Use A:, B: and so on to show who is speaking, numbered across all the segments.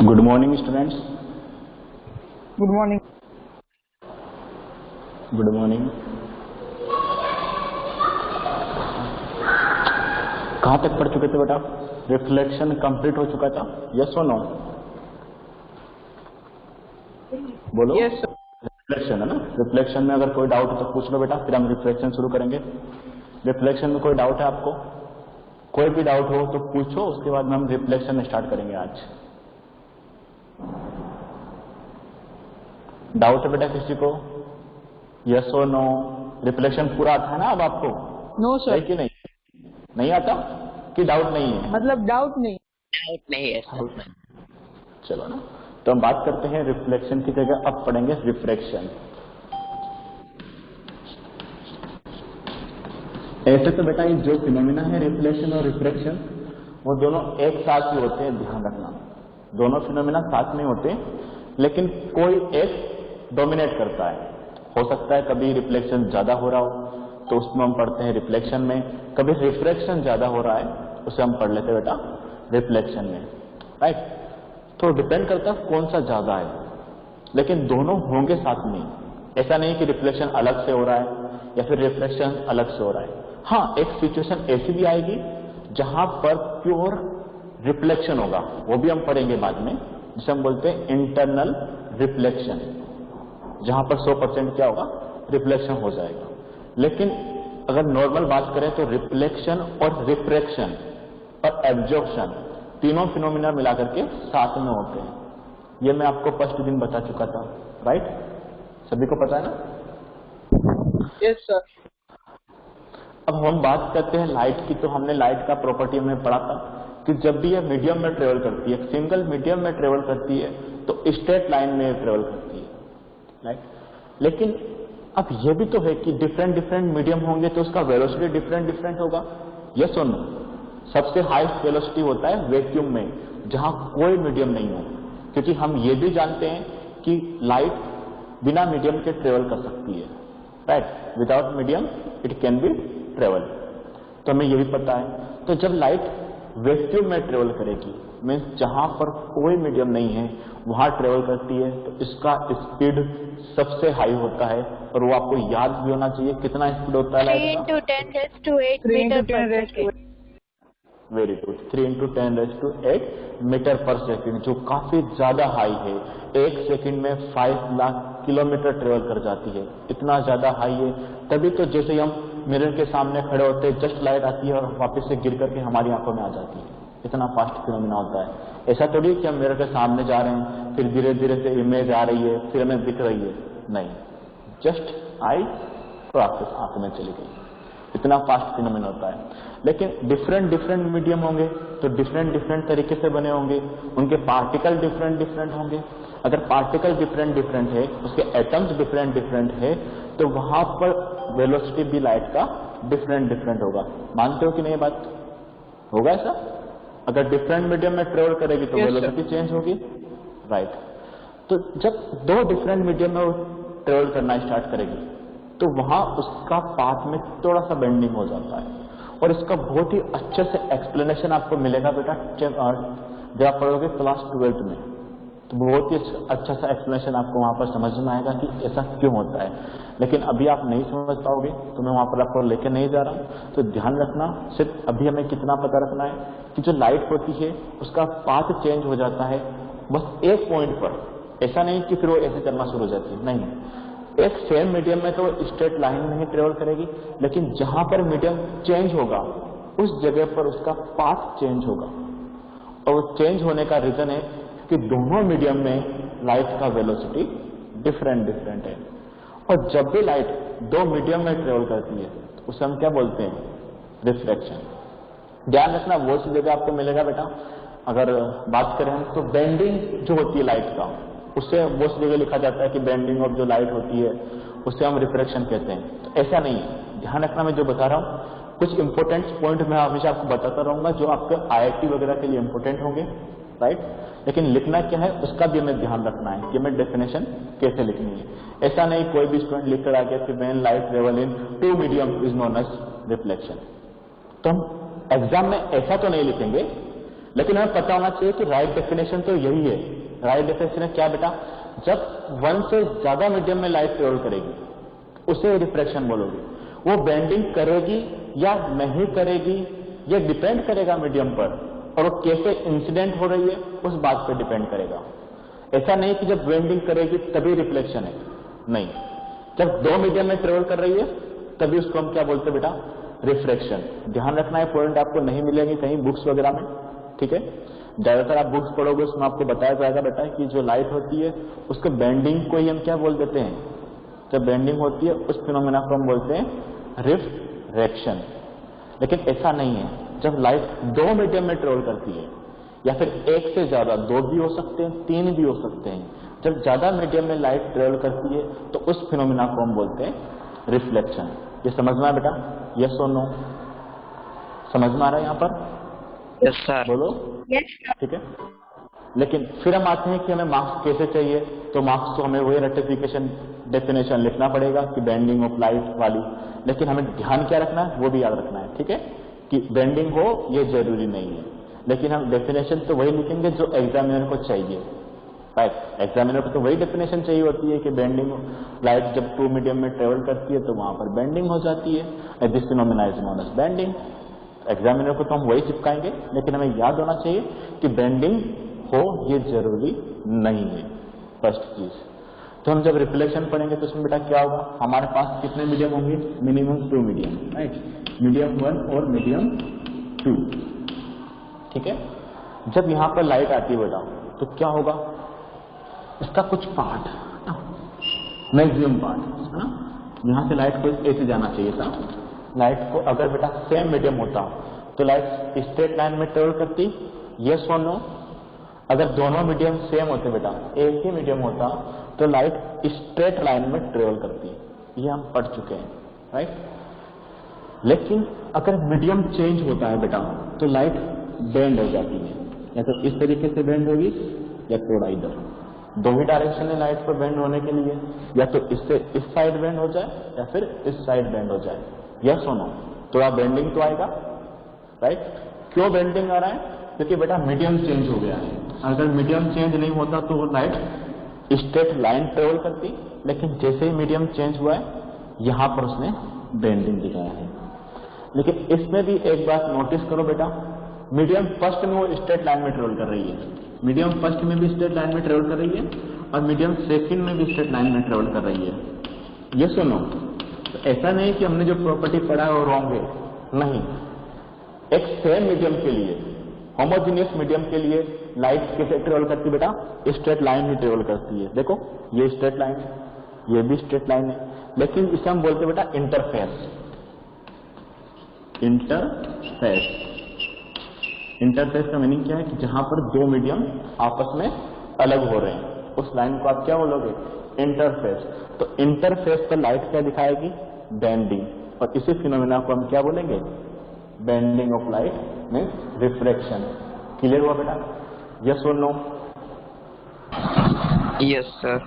A: Good morning students.
B: Good morning.
A: Good morning. कहाँ तक पढ़ चुके थे बेटा? रिफ्लेक्शन कंप्लीट हो चुका था? यस और नो? बोलो।
B: Yes sir.
A: रिफ्लेक्शन है ना? रिफ्लेक्शन में अगर कोई डाउट हो तो पूछ लो बेटा, फिर हम रिफ्लेक्शन शुरू करेंगे। रिफ्लेक्शन में कोई डाउट है आपको? कोई भी डाउट हो तो पूछो, उसके बाद में हम रिफ्लेक्शन स्टार्ट करेंगे आज। डाउट है बेटा किसी को? यस और नो? रिफ्लेक्शन पूरा आता है ना अब आपको?
B: नो
A: है
B: सर।
A: कि नहीं? नहीं आता कि डाउट नहीं है?
B: मतलब डाउट नहीं।
A: है चलो ना, तो हम बात करते हैं रिफ्लेक्शन की जगह अब पढ़ेंगे रिफ्रैक्शन। ऐसे तो बेटा ये जो फिनोमिना है रिफ्लेक्शन और रिफ्रैक्शन, वो दोनों एक साथ ही होते हैं, ध्यान रखना। दोनों फिनोमिना साथ नहीं होते, लेकिन कोई एक डोमिनेट करता है। हो सकता है कभी रिफ्लेक्शन ज्यादा हो रहा हो तो उसमें हम पढ़ते हैं रिफ्लेक्शन में, कभी रिफ्रैक्शन ज्यादा हो रहा है उसे हम पढ़ लेते हैं बेटा रिफ्लेक्शन में, राइट। तो डिपेंड करता है कौन सा ज्यादा है, लेकिन दोनों होंगे साथ में। ऐसा नहीं कि रिफ्लेक्शन अलग से हो रहा है या फिर रिफ्रैक्शन अलग से हो रहा है। हाँ, एक सिचुएशन ऐसी भी आएगी जहां पर प्योर रिफ्लेक्शन होगा, वो भी हम पढ़ेंगे बाद में, जिसे हम बोलते हैं इंटरनल रिफ्लेक्शन, जहां पर 100% क्या होगा? रिफ्लेक्शन हो जाएगा। लेकिन अगर नॉर्मल बात करें तो रिफ्लेक्शन और रिफ्रैक्शन और एब्जॉर्प्शन तीनों फिनोमिना मिलाकर के साथ में होते हैं। ये मैं आपको फर्स्ट दिन बता चुका था, राइट? सभी को पता है ना?
B: Yes sir.
A: अब हम बात करते हैं लाइट की। तो हमने लाइट का प्रॉपर्टी में पढ़ा था कि जब भी यह मीडियम में ट्रेवल करती है, सिंगल मीडियम में ट्रेवल करती है, तो स्ट्रेट लाइन में ट्रेवल करती है, राइट। लेकिन अब यह भी तो है कि डिफरेंट डिफरेंट मीडियम होंगे तो उसका वेलोसिटी डिफरेंट डिफरेंट होगा। यस और नो? सबसे हाईएस्ट वेलोसिटी होता है वैक्यूम में, जहां कोई मीडियम नहीं हो, क्योंकि हम ये भी जानते हैं कि लाइट बिना मीडियम के ट्रेवल कर सकती है, right. Without medium it can be travel, तो हमें ये भी पता है। तो जब लाइट वैक्यूम में ट्रेवल करेगी, मीन्स जहां पर कोई मीडियम नहीं है वहां ट्रेवल करती है, तो इसका स्पीड सबसे हाई होता है। और वो आपको याद भी होना चाहिए, कितना स्पीड होता है लाइट का?
C: 3 × 10⁸ मीटर पर सेकेंड।
A: वेरी गुड, 3 × 10⁸ मीटर पर सेकेंड, जो काफी ज्यादा हाई है। एक सेकंड में 5 लाख किलोमीटर ट्रेवल कर जाती है, इतना ज्यादा हाई है। तभी तो जैसे हम मिरर के सामने खड़े होते हैं, जस्ट लाइट आती है और वापस से गिर करके हमारी आंखों में आ जाती है, इतना फास्ट फिनोमिना होता है। ऐसा थोड़ी कि हम मिरर के सामने जा रहे हैं, फिर धीरे धीरे से इमेज आ रही है, फिर हमें दिख रही है, नहीं, जस्ट आई और वापस आंख में चली गई, इतना फास्ट फिनोमिना होता है। लेकिन डिफरेंट डिफरेंट मीडियम होंगे तो डिफरेंट डिफरेंट तरीके से बने होंगे, उनके पार्टिकल डिफरेंट डिफरेंट होंगे। अगर पार्टिकल डिफरेंट डिफरेंट है, उसके एटम्स डिफरेंट डिफरेंट है, तो वहां पर वेलोसिटी भी लाइट का डिफरेंट डिफरेंट होगा। मानते हो कि नहीं? बात होगा ऐसा? अगर डिफरेंट मीडियम में ट्रेवल करेगी तो वेलोसिटी चेंज होगी, राइट। तो जब दो डिफरेंट मीडियम में ट्रेवल करना स्टार्ट करेगी तो वहां उसका पाथ में थोड़ा सा बेंडिंग हो जाता है, और इसका बहुत ही अच्छे से एक्सप्लेनेशन आपको मिलेगा बेटा जब आप पढ़ोगे क्लास 12th में, तो बहुत ही अच्छा सा एक्सप्लेनेशन आपको वहां पर समझ में आएगा कि ऐसा क्यों होता है। लेकिन अभी आप नहीं समझ पाओगे तो मैं वहां पर आपको लेकर नहीं जा रहा हूं। तो ध्यान रखना, सिर्फ अभी हमें कितना पता रखना है कि जो लाइट होती है उसका पाथ चेंज हो जाता है बस एक पॉइंट पर। ऐसा नहीं कि फिर वो ऐसे करना शुरू हो जाती है, नहीं। एक सेम मीडियम में तो स्ट्रेट लाइन में ही ट्रेवल करेगी, लेकिन जहां पर मीडियम चेंज होगा उस जगह पर उसका पाथ चेंज होगा। और वो चेंज होने का रीजन है कि दोनों मीडियम में लाइट का वेलोसिटी डिफरेंट डिफरेंट है। और जब भी लाइट दो मीडियम में ट्रेवल करती है उसे हम क्या बोलते हैं? रिफ्रैक्शन। ध्यान रखना, वो सी जगह आपको मिलेगा बेटा। अगर बात करें हम तो बेंडिंग जो होती है लाइट का, उससे वो सी जगह लिखा जाता है कि बेंडिंग ऑफ जो लाइट होती है उससे हम रिफ्रैक्शन कहते हैं। तो ऐसा नहीं है, ध्यान रखना। मैं जो बता रहा हूं कुछ इंपॉर्टेंट पॉइंट मैं हमेशा आपको बताता रहूंगा जो आपके IIT वगैरह के लिए इंपॉर्टेंट होंगे, राइट। लेकिन लिखना क्या है उसका भी हमें ध्यान रखना है कि हमें डेफिनेशन कैसे लिखनी है। ऐसा नहीं कोई भी स्टूडेंट लिख कर आ गया कि when light travel into medium is known as reflection. तो हम एग्जाम में ऐसा तो नहीं लिखेंगे लेकिन हमें पता होना चाहिए कि राइट डेफिनेशन तो यही है। राइट डेफिनेशन है क्या बेटा, जब 1 से ज्यादा मीडियम में लाइट ट्रेवल करेगी उसे रिफ्रैक्शन बोलोगे। वो बेंडिंग करेगी या नहीं करेगी ये डिपेंड करेगा मीडियम पर, और वो कैसे इंसिडेंट हो रही है उस बात पर डिपेंड करेगा। ऐसा नहीं कि जब बेंडिंग करेगी तभी रिफ्लेक्शन है, नहीं, जब 2 मीडियम में ट्रेवल कर रही है तभी उसको हम क्या बोलते हैं बेटा, रिफ्रैक्शन। ध्यान रखना है, पॉइंट आपको नहीं मिलेंगे कहीं बुक्स वगैरह में, ठीक है। ज्यादातर आप बुक्स पढ़ोगे उसमें आपको बताया जाएगा बेटा कि जो लाइट होती है उसको बेंडिंग को ही हम क्या बोल देते हैं, जब बेंडिंग होती है उस फिनोमेना को हम बोलते हैं रिफ्रैक्शन। लेकिन ऐसा नहीं है, जब लाइट 2 मीडियम में ट्रेवल करती है या फिर 1 से ज्यादा, 2 भी हो सकते हैं 3 भी हो सकते हैं, जब ज्यादा मीडियम में लाइट ट्रेवल करती है तो उस फिनोमेना को हम बोलते हैं रिफ्लेक्शन। ये समझ में आया बेटा, यस और नो, समझ में आ रहा है यहाँ पर?
D: Yes sir.
A: बोलो
C: Yes, sir.
A: ठीक है। लेकिन फिर हम आते हैं कि हमें मार्क्स कैसे चाहिए, तो मार्क्स तो हमें वही रेक्टिफिकेशन डेफिनेशन लिखना पड़ेगा कि बेंडिंग ऑफ लाइट वाली, लेकिन हमें ध्यान क्या रखना है वो भी याद रखना है, ठीक है, कि बेंडिंग हो ये जरूरी नहीं है, लेकिन हम डेफिनेशन तो वही लिखेंगे जो एग्जामिनर को चाहिए, राइट। एग्जामिनर को तो वही डेफिनेशन चाहिए होती है कि बेंडिंग लाइट जब 2 मीडियम में ट्रेवल करती है तो वहां पर बेंडिंग हो जाती है, this phenomena is known as bending. Examiner को तो हम वही चिपकाएंगे, लेकिन हमें याद होना चाहिए कि बेंडिंग हो ये जरूरी नहीं है, फर्स्ट चीज। तो हम जब रिफ्लेक्शन पढ़ेंगे तो उसमें बेटा क्या होगा, हमारे पास कितने मीडियम होंगे, मिनिमम 2 मीडियम, राइट, मीडियम 1 और मीडियम 2, ठीक है। जब यहाँ पर लाइट आती है बेटा तो क्या होगा, इसका कुछ पार्ट, मैक्सिमम पार्ट है ना, यहाँ से लाइट को ऐसे जाना चाहिए था। लाइट को अगर बेटा सेम मीडियम होता तो लाइट स्ट्रेट लाइन में ट्रेवल करती, यस और नो। अगर दोनों मीडियम सेम होते बेटा, एक ही मीडियम होता तो लाइट स्ट्रेट लाइन में ट्रेवल करती, ये हम पढ़ चुके हैं, राइट। लेकिन अगर मीडियम चेंज होता है बेटा तो लाइट बेंड हो जाती है, या तो इस तरीके से बेंड होगी या थोड़ा इधर, 2 ही डायरेक्शन है लाइट पर बेंड होने के लिए, या तो इससे इस साइड बेंड हो जाए या फिर इस साइड बेंड हो जाए, यस और नो। थोड़ा बेंडिंग तो आएगा, राइट। क्यों बेंडिंग आ रहा है, क्योंकि बेटा मीडियम चेंज हो गया है। अगर मीडियम चेंज नहीं होता तो वो लाइट स्ट्रेट लाइन ट्रेवल करती, लेकिन जैसे ही मीडियम चेंज हुआ है यहां पर उसने बेंडिंग दिखाया है। लेकिन इसमें भी एक बात नोटिस करो बेटा, मीडियम फर्स्ट में वो स्ट्रेट लाइन में ट्रेवल कर रही है, मीडियम फर्स्ट में भी स्ट्रेट लाइन में ट्रेवल कर रही है और मीडियम सेकंड में भी स्ट्रेट लाइन में ट्रेवल कर रही है, ये सुनो। तो ऐसा नहीं कि हमने जो प्रॉपर्टी पढ़ा है वो रॉन्ग है, नहीं। एक सेम मीडियम के लिए, होमोजीनियस मीडियम के लिए लाइट कैसे ट्रेवल करती है बेटा, स्ट्रेट लाइन ही ट्रेवल करती है। देखो ये स्ट्रेट लाइन है, ये भी स्ट्रेट लाइन है, लेकिन इसे हम बोलते हैं बेटा इंटरफेस। इंटरफेस का मीनिंग क्या है कि जहां पर 2 मीडियम आपस में अलग हो रहे हैं, उस लाइन को आप क्या बोलोगे, इंटरफेस। तो इंटरफेस पर लाइट क्या दिखाएगी, बेंडिंग, और इसी फिनोमेना को हम क्या बोलेंगे, bending of light means refraction. Clear हुआ बेटा, यस और नो?
D: Yes sir.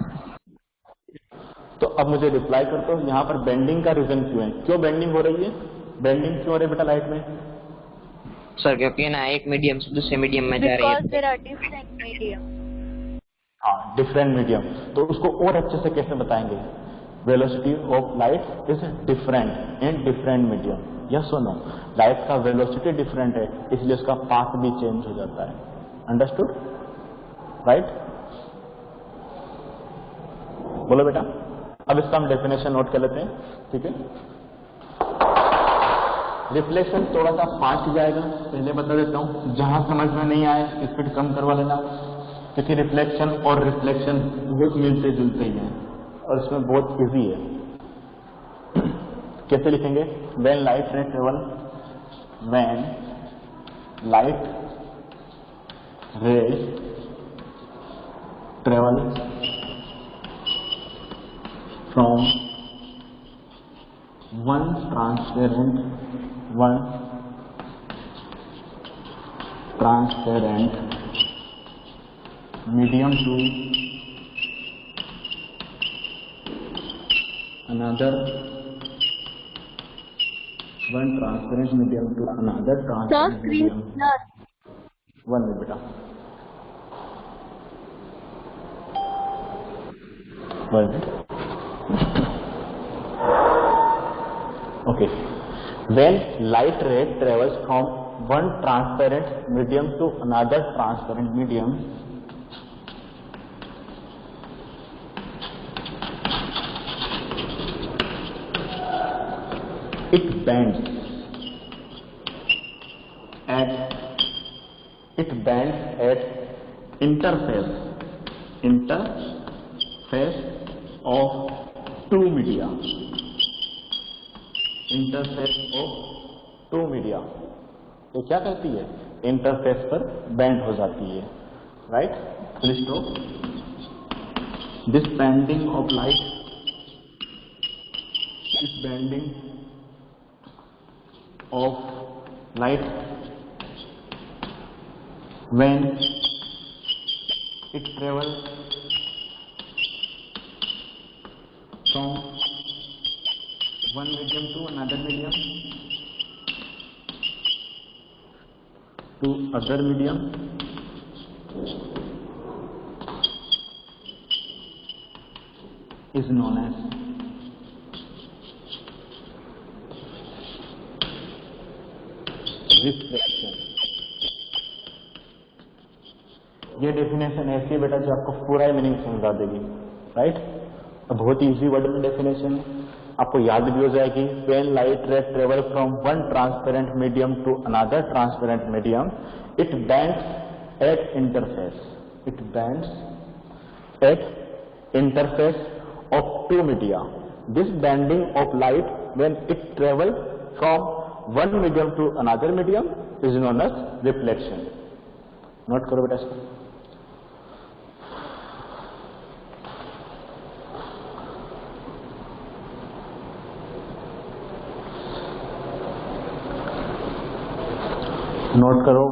A: तो अब मुझे रिप्लाई कर दो, यहाँ पर बेंडिंग का रीजन क्यों है, क्यों बेंडिंग हो रही है, बेंडिंग क्यों हो रही है बेटा लाइट में?
D: सर क्योंकि ना एक मीडियम से दूसरे मीडियम में जा रही
C: Because
D: है।
C: there are different medium.
A: हाँ, डिफरेंट मीडियम। तो उसको और अच्छे से कैसे बताएंगे, velocity of light is different in different medium, yes और नो। लाइट का वेलोसिटी डिफरेंट है इसलिए उसका पाथ भी चेंज हो जाता है, अंडरस्टूड, राइट। बोलो बेटा, अब इसका हम डेफिनेशन नोट कर लेते हैं, ठीक है। रिफ्लेक्शन थोड़ा सा फास्ट जाएगा, पहले बता देता हूं, जहां समझ में नहीं आए स्पीड कम करवा लेना, क्योंकि रिफ्लेक्शन और रिफ्लेक्शन बहुत मिलते जुलते ही हैं और इसमें बहुत इजी है। कैसे लिखेंगे, when light ray travel, when light rays travel from one transparent medium to another, one transparent medium to another
C: Sir,
A: transparent
C: screen
A: medium.
C: blur.
A: 1 minute बेटा, 1 minute. Okay, when light ray travels from one transparent medium to another transparent medium, it bends at interface of two media. Interface of two media, ये क्या कहती है? Interface पर bend हो जाती है, right? Stop. This bending of light, this bending of light when it travels from one medium to another medium to other medium is known as refraction. ये definition ऐसी है बेटा जो आपको पूरा मीनिंग समझा देगी, राइट? बहुत इजी वर्ड में डेफिनेशन है, आपको याद भी हो जाएगी। When light ray travel from one transparent medium to another transparent medium, it bends at interface, it bends at interface of two media. This bending of light when it travel from one medium to another medium is known as reflection. Note करो बेटा इसको। Note करो।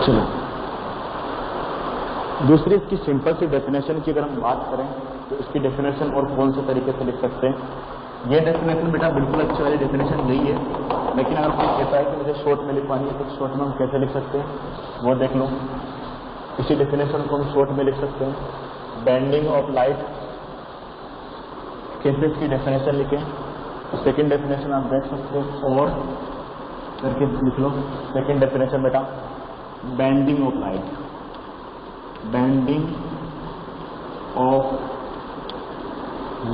A: चलो, दूसरी इसकी simple सी definition की अगर हम बात करें तो इसकी डेफिनेशन और कौन से तरीके से लिख सकते हैं? ये डेफिनेशन बेटा बिल्कुल अच्छी वाली डेफिनेशन नहीं है, लेकिन अगर कोई कहता है कि मुझे शॉर्ट में लिखवानी है तो शॉर्ट में हम कैसे लिख सकते हैं वो देख लो। इसी डेफिनेशन को हम शॉर्ट में लिख सकते हैं। बेंडिंग ऑफ लाइट, कैसे इसकी डेफिनेशन लिखें? सेकेंड डेफिनेशन आप देख सकते हैं और करके लिख लो। सेकेंड डेफिनेशन बेटा, bending of light, bending of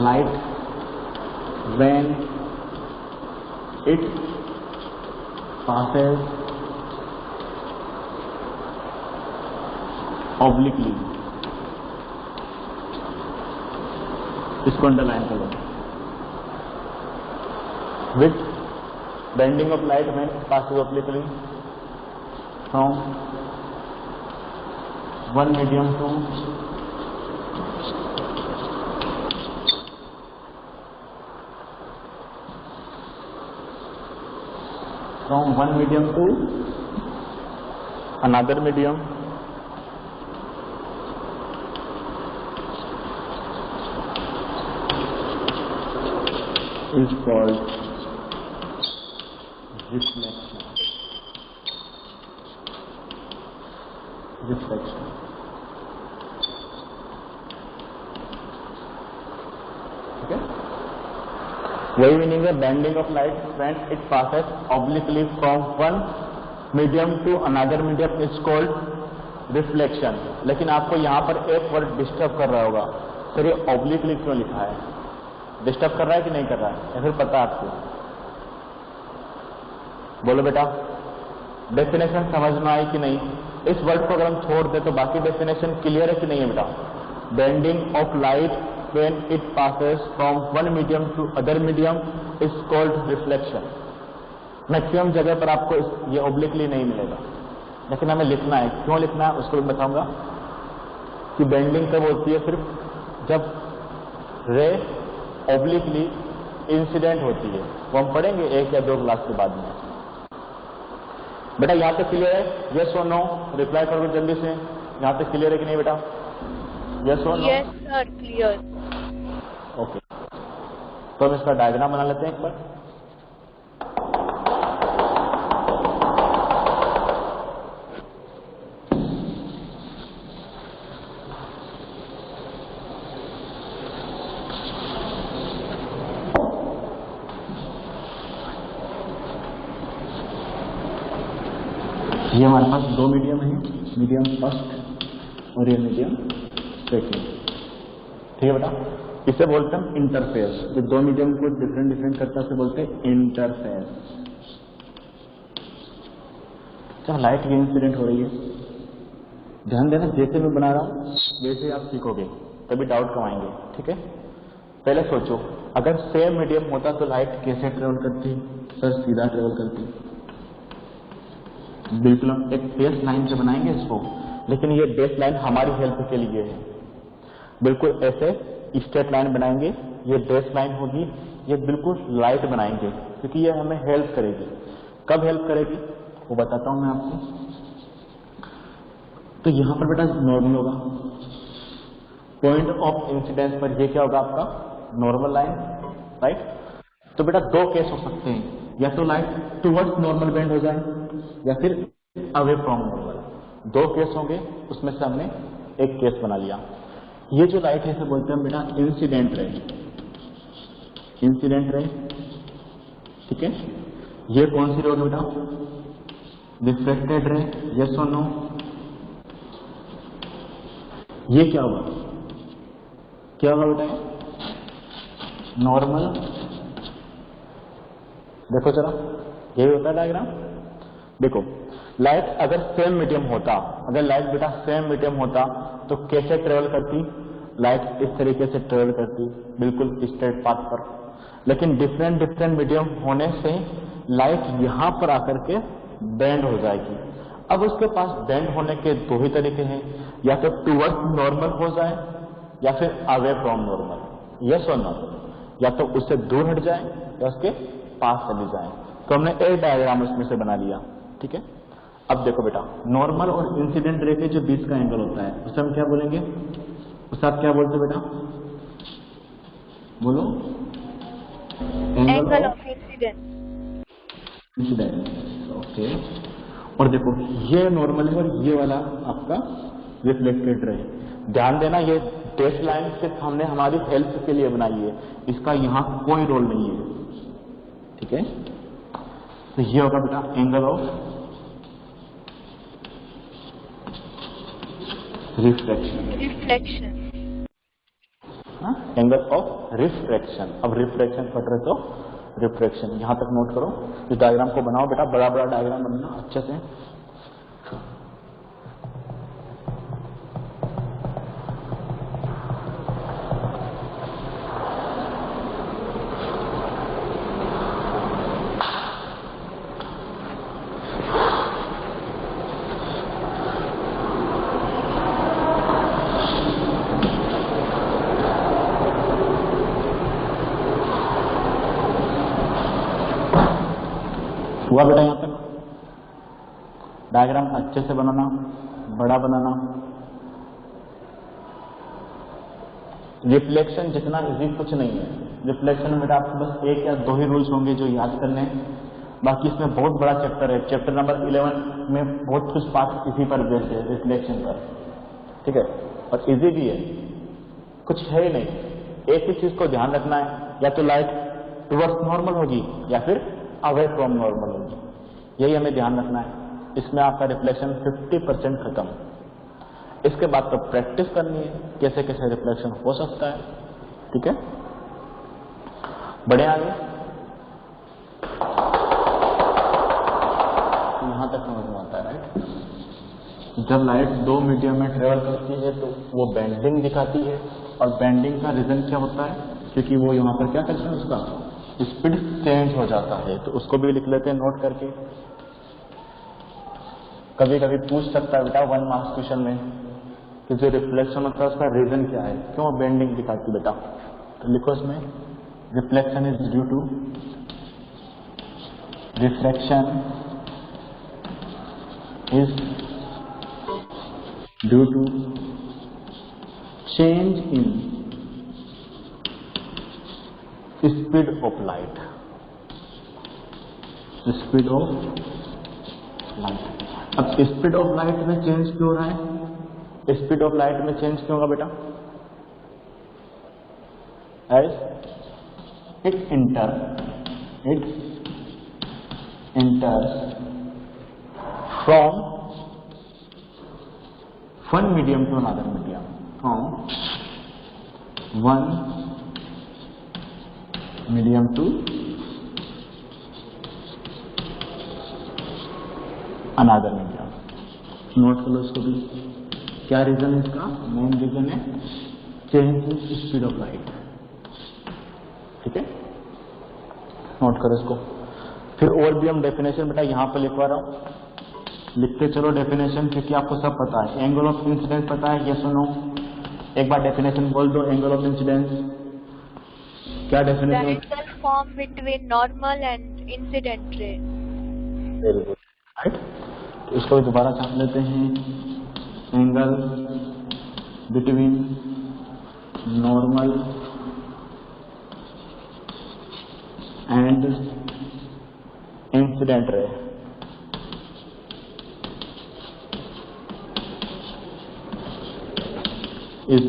A: light when it passes obliquely, इसको अंडरलाइन करो। With bending of light when it passes obliquely from one medium to another medium is called reflection. वही मीनिंग है bending of light when it passes obliquely from one medium to another medium is called reflection. लेकिन आपको यहाँ पर एक word disturb कर रहा होगा, सर ये ऑब्लिकली क्यों लिखा है? डिस्टर्ब कर रहा है कि नहीं कर रहा है, या फिर पता है आपको? बोलो बेटा, डेफिनेशन समझ में आई कि नहीं? इस वर्ड को अगर हम छोड़ दें तो बाकी डेफिनेशन क्लियर है कि नहीं है बेटा? Bending of light when it passes from one medium to other medium is called reflection. Maximum जगह पर आपको ये ऑब्लिकली नहीं मिलेगा, लेकिन हमें लिखना है। क्यों लिखना है उसको भी बताऊंगा। कि बेंडिंग कब होती है, सिर्फ जब रे ऑब्लिकली इंसिडेंट होती है, वो हम पढ़ेंगे 1 या 2 क्लास के बाद में। बेटा यहाँ तक क्लियर है? यस और नो रिप्लाई करो जल्दी से। यहाँ तक क्लियर है कि नहीं बेटा? यस और no?
C: Yes, sir. Clear.
A: Okay, तो हम इसका डायग्राम बना लेते हैं एक बार। ये हमारे पास 2 मीडियम है, मीडियम फर्स्ट और ये मीडियम सेकेंड। ठीक है बेटा, इसे बोलते हैं इंटरफेस। जो 2 मीडियम को डिफरेंट करता है उसे बोलते हैं इंटरफेस। जब लाइट की इंसिडेंट हो रही है, ध्यान देना जैसे मैं बना रहा हूं वैसे आप सीखोगे, तभी डाउट कम आएंगे। ठीक है, पहले सोचो अगर सेम मीडियम होता तो लाइट कैसे ट्रेवल करती? सर सीधा ट्रेवल करती। बिल्कुल हम एक बेस लाइन से बनाएंगे इसको, लेकिन ये बेस लाइन हमारी हेल्प के लिए है। बिल्कुल ऐसे स्ट्रेट लाइन बनाएंगे, ये बेस लाइन होगी, ये बिल्कुल लाइट बनाएंगे क्योंकि ये हमें हेल्प करेगी। कब हेल्प करेगी वो बताता हूं मैं आपको। तो यहां पर बेटा नॉर्मल होगा, पॉइंट ऑफ इंसिडेंस पर ये क्या होगा आपका? Normal line, right. तो बेटा 2 केस हो सकते हैं, या तो लाइट टुवर्ड्स नॉर्मल बेंड हो जाए या फिर अवे फ्रॉम नॉर्मल। 2 केस होंगे, उसमें से हमने एक केस बना लिया। ये जो लाइट है इसे बोलते हैं बेटा इंसिडेंट रे। इंसिडेंट रे, ठीक है। ये कौन सी रे होगी बेटा? Reflected ray. यस और नो? ये क्या होगा? क्या होगा बेटा? नॉर्मल। देखो जरा, यही होता है डायग्राम। देखो लाइट अगर सेम मीडियम होता, अगर लाइट बेटा सेम मीडियम होता तो कैसे ट्रेवल करती? लाइट इस तरीके से ट्रेवल करती, बिल्कुल स्ट्रेट पाथ पर। लेकिन डिफरेंट मीडियम होने से लाइट यहां पर आकर के बेंड हो जाएगी। अब उसके पास बेंड होने के 2 ही तरीके हैं, या तो टुवर्ड्स नॉर्मल हो जाए या फिर अवे फ्रॉम नॉर्मल। यस और नो? या तो उससे दूर हट जाए या उसके पास चली जाए। तो हमने एक डायग्राम उसमें से बना लिया। ठीक है, अब देखो बेटा नॉर्मल और इंसिडेंट रे के जो बीच का एंगल होता है उसे हम क्या बोलेंगे? उसे आप क्या बोलते बेटा? बोलो।
C: Angle of incidence.
A: Incident. Okay, और देखो ये नॉर्मल है और ये वाला आपका रिफ्लेक्टेड रे। ध्यान देना ये डैश लाइन सिर्फ हमने हमारी हेल्प के लिए बनाई है, इसका यहाँ कोई रोल नहीं है। ठीक है, तो ये होगा बेटा angle of
C: Reflection.
A: Angle of refraction. अब रिफ्रैक्शन पढ़ रहे तो रिफ्रैक्शन यहां तक नोट करो। इस डायग्राम को बनाओ बेटा, बड़ा बड़ा डायग्राम बनाना अच्छे से। हुआ बेटा यहां तक? डायग्राम अच्छे से बनाना, बड़ा बनाना। रिफ्लेक्शन जितना इजी कुछ नहीं है। रिफ्लेक्शन में बेटा आपको बस 1 या 2 ही रूल्स होंगे जो याद करने हैं, बाकी इसमें बहुत बड़ा चैप्टर है। चैप्टर नंबर 11 में बहुत कुछ पार्ट इसी पर बेस्ड है, रिफ्लेक्शन पर। ठीक है, और इजी भी है, कुछ है ही नहीं। एक ही चीज को ध्यान रखना है, या तो लाइट टुवर्ड्स नॉर्मल होगी या फिर अवे फ्रॉम नॉर्मल होगी, यही हमें ध्यान रखना है। इसमें आपका रिफ्लेक्शन 50% खत्म। इसके बाद तो प्रैक्टिस करनी है कैसे कैसे रिफ्लेक्शन हो सकता है। ठीक है, बढ़े आगे। यहां तक समझ में आता है, राइट। जब लाइट 2 मीडियम में ट्रेवल करती है तो वो बेंडिंग दिखाती है, और बेंडिंग का रीजन क्या होता है? क्योंकि वो यहाँ पर क्या करता है, उसका स्पीड चेंज हो जाता है। तो उसको भी लिख लेते हैं नोट करके। कभी कभी पूछ सकता है बेटा 1 मार्क्स क्वेश्चन में कि जो रिफ्लेक्शन होता है उसका रीजन क्या है, क्यों बेंडिंग दिखाती बेटा। तो लिखो इसमें reflection is due to refraction is due to change in speed of light, speed of light. अब स्पीड ऑफ लाइट में चेंज क्यों हो रहा है, स्पीड ऑफ लाइट में चेंज क्यों होगा बेटा, as it enters from one medium to another medium, from one medium to another medium। Note कर लो इसको भी, क्या रीजन है इसका, मेन रीजन है change in speed of light. ठीक है, नोट करो इसको। फिर और भी हम डेफिनेशन बेटा यहां पर लिखवा रहा हूं, लिखते चलो डेफिनेशन, क्योंकि आपको सब पता है। एंगल ऑफ इंसिडेंस पता है, ये सुनो एक बार डेफिनेशन बोल दो। एंगल ऑफ इंसिडेंस क्या डेफिनेशन है?
C: The angle formed between normal and incident ray।
A: Very good, right. तो इसको भी दोबारा छाप लेते हैं, angle between normal and incident ray. is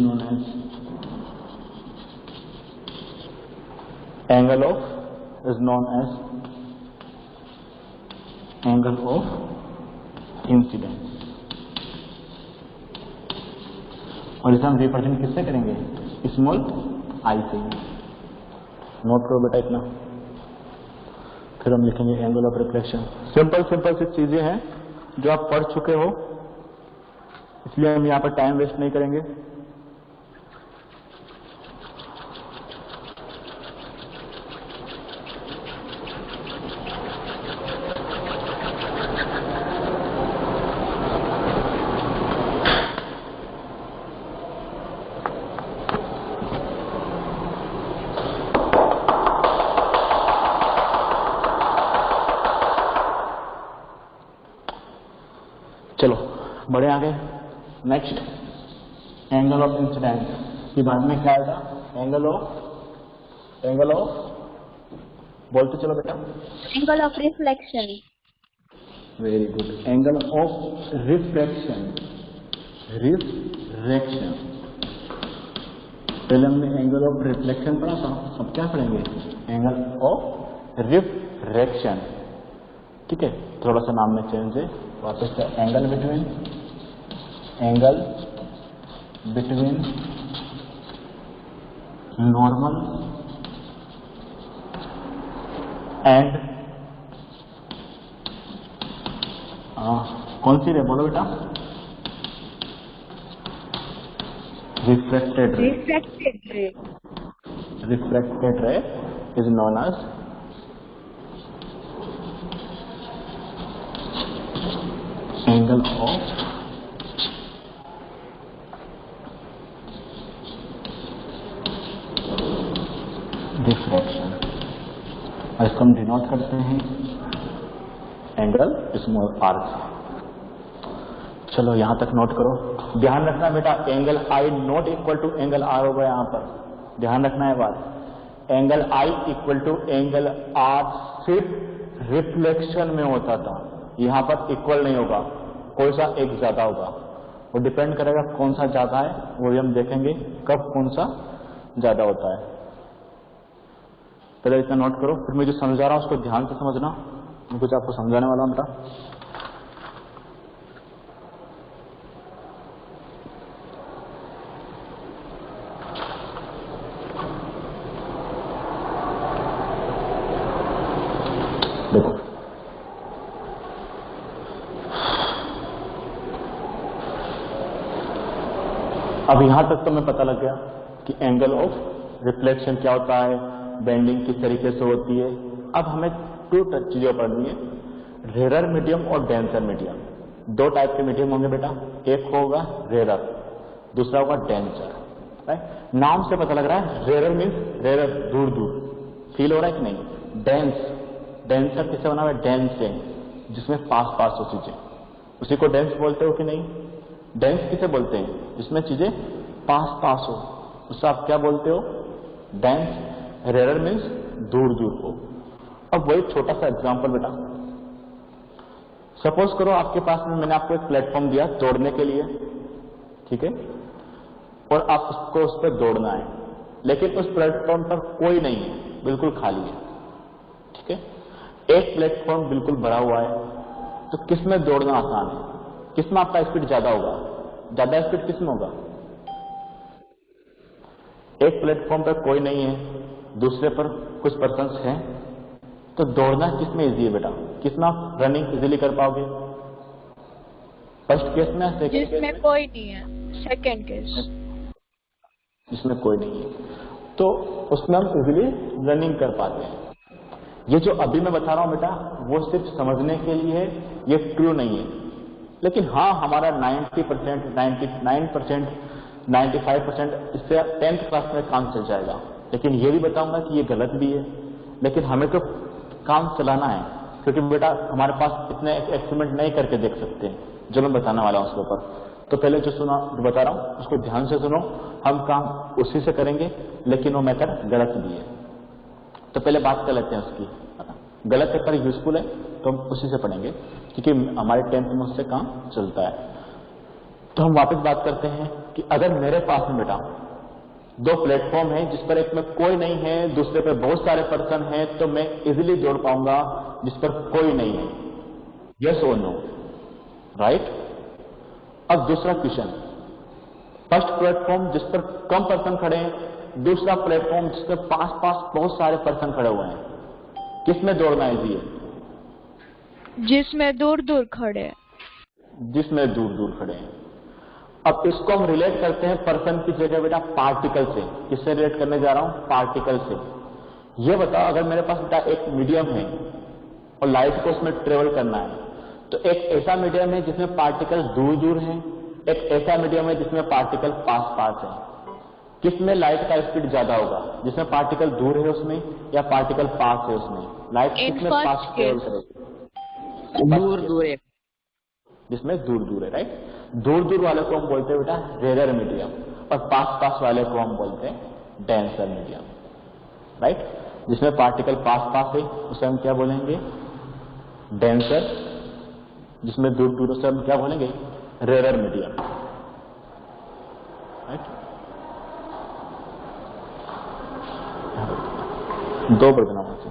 A: known as angle of incidence। और इसे हम रिप्रेजेंट किससे करेंगे, स्मॉल आई से। नोट करो बेटा इतना। फिर हम लिखेंगे एंगल ऑफ रिफ्लेक्शन। सिंपल सी चीजें हैं जो आप पढ़ चुके हो, इसलिए हम यहाँ पर टाइम वेस्ट नहीं करेंगे। चलो बड़े आगे। नेक्स्ट एंगल ऑफ इंसिडेंस के बाद में क्या आएगा, एंगल ऑफ बोलते चलो बेटा,
C: Angle of reflection।
A: Very good, angle of refraction. पहले हमने एंगल ऑफ रिफ्लेक्शन पढ़ा था, अब क्या पढ़ेंगे, एंगल ऑफ रिफ्रैक्शन। ठीक है, थोड़ा सा नाम में चेंज है, वापस से एंगल बिटवीन नॉर्मल एंड कौन सी रे बोलो बेटा, refracted ray is known as angle of diffraction. और इसको हम डिनोट करते हैं एंगल स्मॉल आर से। चलो यहां तक नोट करो, ध्यान रखना बेटा, angle I not equal to angle R होगा। यहां पर ध्यान रखना है बात, angle I equal to angle R सिर्फ रिफ्लेक्शन में होता था, यहां पर इक्वल नहीं होगा, कोई सा एक ज्यादा होगा। वो डिपेंड करेगा कौन सा ज्यादा है, वो भी हम देखेंगे कब कौन सा ज्यादा होता है। पहले इतना नोट करो, फिर मैं जो समझा रहा हूं उसको ध्यान से समझना, मैं कुछ आपको समझाने वाला हूं बेटा। देखो अब यहां तक तो मैं पता लग गया कि एंगल ऑफ रिफ्लेक्शन क्या होता है, बेंडिंग किस तरीके से होती है। अब हमें दो चीजें पढ़नी है, रेरर मीडियम और डेंसर मीडियम। दो टाइप के मीडियम होंगे बेटा, एक होगा रेरर दूसरा होगा डेंसर, राइट। नाम से पता लग रहा है, रेयर मीन्स रेयर, दूर दूर, फील हो रहा है कि नहीं। डेंसर किससे बना हुआ है, डेंस से, जिसमें पास पास हो चीजें, उसी को डेंस बोलते हो कि नहीं। डेंस किसे बोलते हैं, जिसमें चीजें पास पास हो, उससे आप क्या बोलते हो, डेंस। रेयर मीन्स दूर दूर हो। अब वही छोटा सा एग्जांपल बेटा, सपोज करो आपके पास में मैंने आपको एक प्लेटफॉर्म दिया दौड़ने के लिए, ठीक है, और आप उसको उस पर दौड़ना है, लेकिन उस प्लेटफॉर्म पर कोई नहीं है, बिल्कुल खाली है, ठीक है। एक प्लेटफॉर्म बिल्कुल भरा हुआ है, तो किसमें दौड़ना आसान है, किसमें आपका स्पीड ज्यादा होगा, ज्यादा स्पीड किसमें होगा। एक प्लेटफॉर्म पर कोई नहीं है, दूसरे पर कुछ पर्सन्स हैं, तो दौड़ना किसमें इजी है बेटा, किसमें आप रनिंग इजीली कर पाओगे, फर्स्ट केस में, सेकंड केस
C: जिसमें
A: में?
C: कोई नहीं है, सेकंड केस।
A: जिसमें कोई नहीं है, तो उसमें हम इजीली रनिंग कर पाते हैं। ये जो अभी मैं बता रहा हूं बेटा, वो सिर्फ समझने के लिए है, ये ट्रू नहीं है। लेकिन हाँ, हमारा 90%, 99%, 95% इससे 10th क्लास में काम चल जाएगा। लेकिन ये भी बताऊंगा कि ये गलत भी है, लेकिन हमें तो काम चलाना है, क्योंकि बेटा हमारे पास इतने एक्सपेरिमेंट नहीं करके देख सकते हैं जो मैं बताने वाला हूं उसके ऊपर। तो पहले जो बता रहा हूं उसको ध्यान से सुनो, हम काम उसी से करेंगे, लेकिन वो मेथड गलत भी है। तो पहले बात कर लेते हैं उसकी, गलत है पर यूजफुल है, तो हम उसी से पढ़ेंगे, क्योंकि हमारे 10th में उससे काम चलता है। तो हम वापस बात करते हैं कि अगर मेरे पास में बेटा दो प्लेटफॉर्म है, जिस पर एक में कोई नहीं है, दूसरे पर बहुत सारे पर्सन हैं, तो मैं इजीली दौड़ पाऊंगा जिस पर कोई नहीं है, यस और नो, राइट। अब दूसरा क्वेश्चन, फर्स्ट प्लेटफॉर्म जिस पर कम पर्सन खड़े हैं, दूसरा प्लेटफॉर्म जिस पर पास पास बहुत सारे पर्सन खड़े हुए हैं, किसमें दौड़ना इजी है,
C: जिसमें दूर दूर खड़े हैं।
A: जिसमें दूर दूर खड़े हैं। अब इसको हम रिलेट करते हैं पर्सन की जगह बेटा पार्टिकल से। किससे रिलेट करने जा रहा हूं, पार्टिकल से। ये बताओ, अगर मेरे पास बेटा एक मीडियम है और लाइट को उसमें ट्रेवल करना है, तो एक ऐसा मीडियम है जिसमें पार्टिकल दूर दूर है, एक ऐसा मीडियम है जिसमें पार्टिकल पास पास है। किसमें लाइट का स्पीड ज्यादा होगा, जिसमें पार्टिकल दूर है उसमें या पार्टिकल पास है उसमें। लाइट किसमें पास ट्रेवल करेगी,
D: दूर दूर है,
A: जिसमें दूर दूर है, राइट। दूर दूर वाले को हम बोलते हैं बेटा रेयर मीडियम, और पास पास वाले को हम बोलते हैं डेंसर मीडियम, राइट। जिसमें पार्टिकल पास पास है उसे हम क्या बोलेंगे, डेंसर। जिसमें दूर दूर उसे हम क्या बोलेंगे, रेयर मीडियम, राइट। दो बदनाम से,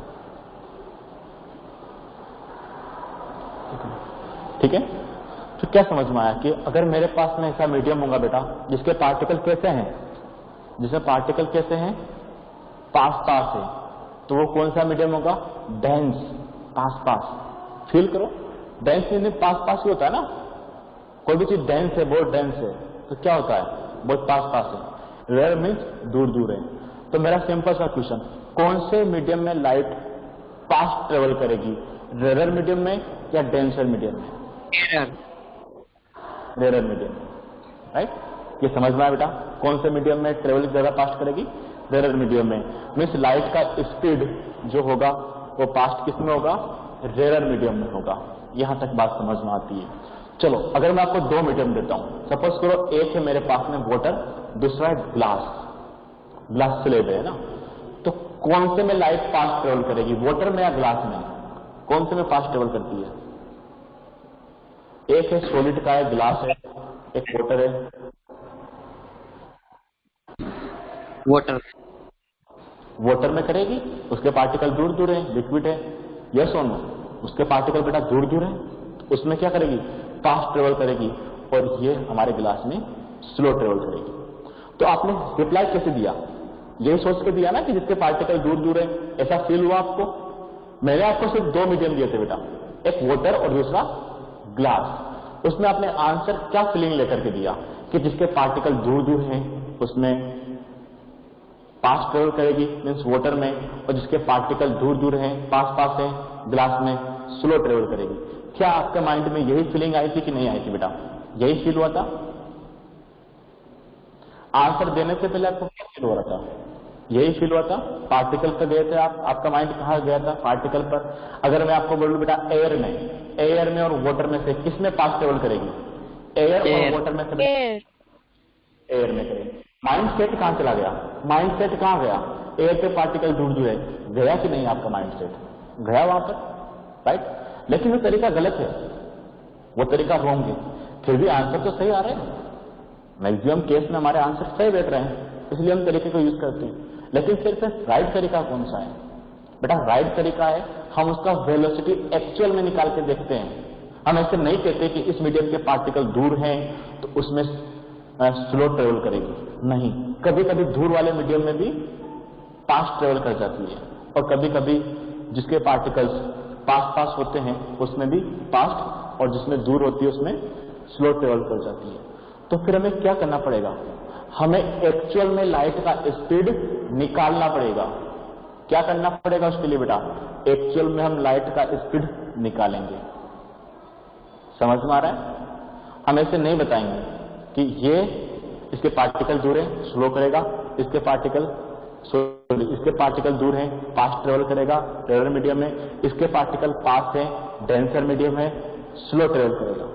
A: ठीक है। तो क्या समझ में आया कि अगर मेरे पास में ऐसा मीडियम होगा बेटा जिसके पार्टिकल कैसे हैं, जिसमें पार्टिकल कैसे हैं, पास पास है, तो वो कौन सा मीडियम होगा, डेंस, पास पास। फील करो, डेंस मीनिंग पास पास ही होता है ना, कोई भी चीज डेंस है, बहुत डेंस है, तो क्या होता है, बहुत पास पास है। रेयर मीन्स दूर दूर है। तो मेरा सिंपल सा क्वेश्चन, कौन से मीडियम में लाइट पास ट्रेवल करेगी, रेयर मीडियम में या डेंसर मीडियम में, रेयर मीडियम, राइट। ये समझ में आया बेटा, कौन से मीडियम में ट्रेवल ज्यादा पास्ट करेगी, रेयर मीडियम में। मीन्स लाइट का स्पीड जो होगा वो पास्ट किस में होगा, रेयर मीडियम में होगा। यहां तक बात समझ में आती है। चलो, अगर मैं आपको दो मीडियम देता हूं, सपोज करो एक है मेरे पास में वाटर, दूसरा है ग्लास, ग्लास स्लेब है ना, तो कौन से में लाइट पास ट्रेवल करेगी, वाटर में या ग्लास में, कौन से में पास ट्रेवल करती है। एक है सॉलिड का है, ग्लास है, एक वाटर है,
D: वाटर,
A: वाटर में करेगी, उसके पार्टिकल दूर दूर है, लिक्विड है, यस और नो। उसके पार्टिकल बेटा दूर दूर है, उसमें क्या करेगी, फास्ट ट्रेवल करेगी, और ये हमारे ग्लास में स्लो ट्रेवल करेगी। तो आपने रिप्लाई कैसे दिया, यही सोच के दिया ना कि जिसके पार्टिकल दूर दूर है, ऐसा फील हुआ आपको। मैंने आपको सिर्फ दो मीडियम दिए थे बेटा, एक वाटर और दूसरा ग्लास। उसमें आपने आंसर क्या फीलिंग लेकर के दिया कि जिसके पार्टिकल दूर दूर हैं उसमें पास ट्रेवल करेगी, मीन्स वाटर में, और जिसके पार्टिकल दूर दूर हैं, पास पास है, ग्लास में स्लो ट्रेवल करेगी। क्या आपके माइंड में यही फीलिंग आई थी कि नहीं आई थी बेटा, यही फील हुआ था। आंसर देने से पहले आपको क्या फील हो रहा था? यही फील हुआ था? पार्टिकल पर गए थे आप, आपका माइंड कहाँ गया था? पार्टिकल पर। अगर मैं आपको बोलूं बेटा एयर में और वाटर में से किस में पास ट्रेवल करेगी? एयर और वाटर में से एयर में करेगी। माइंड सेट कहां चला गया? माइंड सेट कहां गया? एयर पे पार्टिकल दूर जो है, गया कि नहीं आपका माइंड सेट? गया वहां पर, राइट? लेकिन वो तरीका गलत है, वो तरीका रॉन्ग है। फिर भी आंसर तो सही आ रहे हैं, मैक्सिमम केस में हमारे आंसर सही बैठ रहे हैं, इसलिए हम तरीके को यूज करते हैं। लेकिन सिर्फ राइट तरीका कौन सा है? बेटा राइट तरीका है हम उसका वेलोसिटी एक्चुअल में निकाल के देखते हैं। हम ऐसे नहीं कहते कि इस मीडियम के पार्टिकल दूर हैं तो उसमें स्लो ट्रेवल करेगी, नहीं। कभी कभी दूर वाले मीडियम में भी फास्ट ट्रेवल कर जाती है, और कभी कभी जिसके पार्टिकल्स पास होते हैं उसमें भी फास्ट, और जिसमें दूर होती है उसमें स्लो ट्रेवल कर जाती है। तो फिर हमें क्या करना पड़ेगा? हमें एक्चुअल में लाइट का स्पीड निकालना पड़ेगा। क्या करना पड़ेगा उसके लिए बेटा? एक्चुअल में हम लाइट का स्पीड निकालेंगे। समझ में आ रहा है? हम ऐसे नहीं बताएंगे कि ये इसके पार्टिकल दूर है, स्लो करेगा, इसके पार्टिकल दूर है, फास्ट ट्रेवल करेगा रेयर मीडियम में, इसके पार्टिकल पास है, डेंसर मीडियम है, स्लो ट्रेवल करेगा।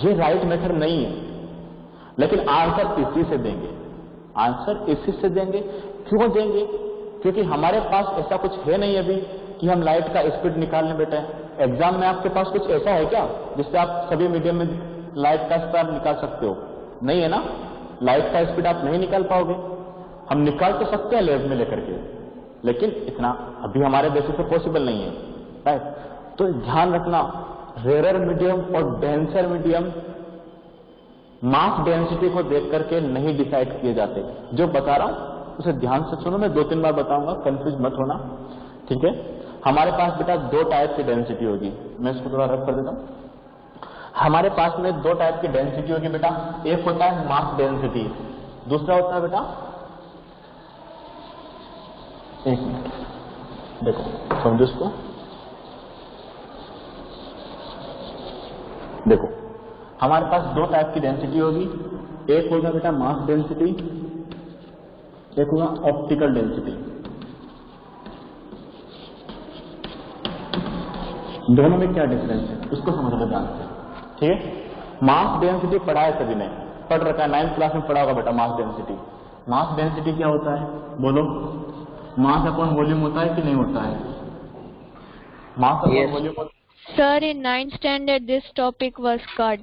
A: ये राइट मेथड नहीं है, लेकिन आंसर इसी से देंगे। आंसर इसी से देंगे। क्यों देंगे? क्योंकि हमारे पास ऐसा कुछ है नहीं अभी कि हम लाइट का स्पीड निकालने बैठे हैं। एग्जाम में आपके पास कुछ ऐसा है क्या जिससे आप सभी मीडियम में लाइट का स्पीड निकाल सकते हो? नहीं है ना। लाइट का स्पीड आप नहीं निकाल पाओगे। हम निकाल तो सकते हैं लैब में लेकर के, लेकिन इतना अभी हमारे बेसिस पे पॉसिबल नहीं है, राइट? तो ध्यान रखना, रेयर मीडियम और डेंसर मीडियम मास डेंसिटी को देख करके नहीं डिसाइड किए जाते। जो बता रहा हूं उसे ध्यान से सुनो, मैं 2-3 बार बताऊंगा, कंफ्यूज मत होना, ठीक है? हमारे पास बेटा 2 टाइप की डेंसिटी होगी, मैं इसको थोड़ा रफ कर देता हूं। हमारे पास में 2 टाइप की डेंसिटी होगी बेटा। एक होता है मास डेंसिटी, दूसरा होता है बेटा, एक मिनट देखो, समझो इसको, देखो हमारे पास 2 टाइप की डेंसिटी होगी। एक होगा बेटा मास डेंसिटी, एक होगा ऑप्टिकल डेंसिटी। दोनों में क्या डिफरेंस है उसको समझ लो ध्यान से, ठीक है? मास डेंसिटी पढ़ा है सभी ने, पढ़ रखा है, 9th क्लास में पढ़ा होगा बेटा मास डेंसिटी। मास डेंसिटी क्या होता है बोलो? मास अपॉन वॉल्यूम होता है कि नहीं होता है? मास अपॉन वॉल्यूम होता है।
C: Sir, in 9th standard this topic was cut.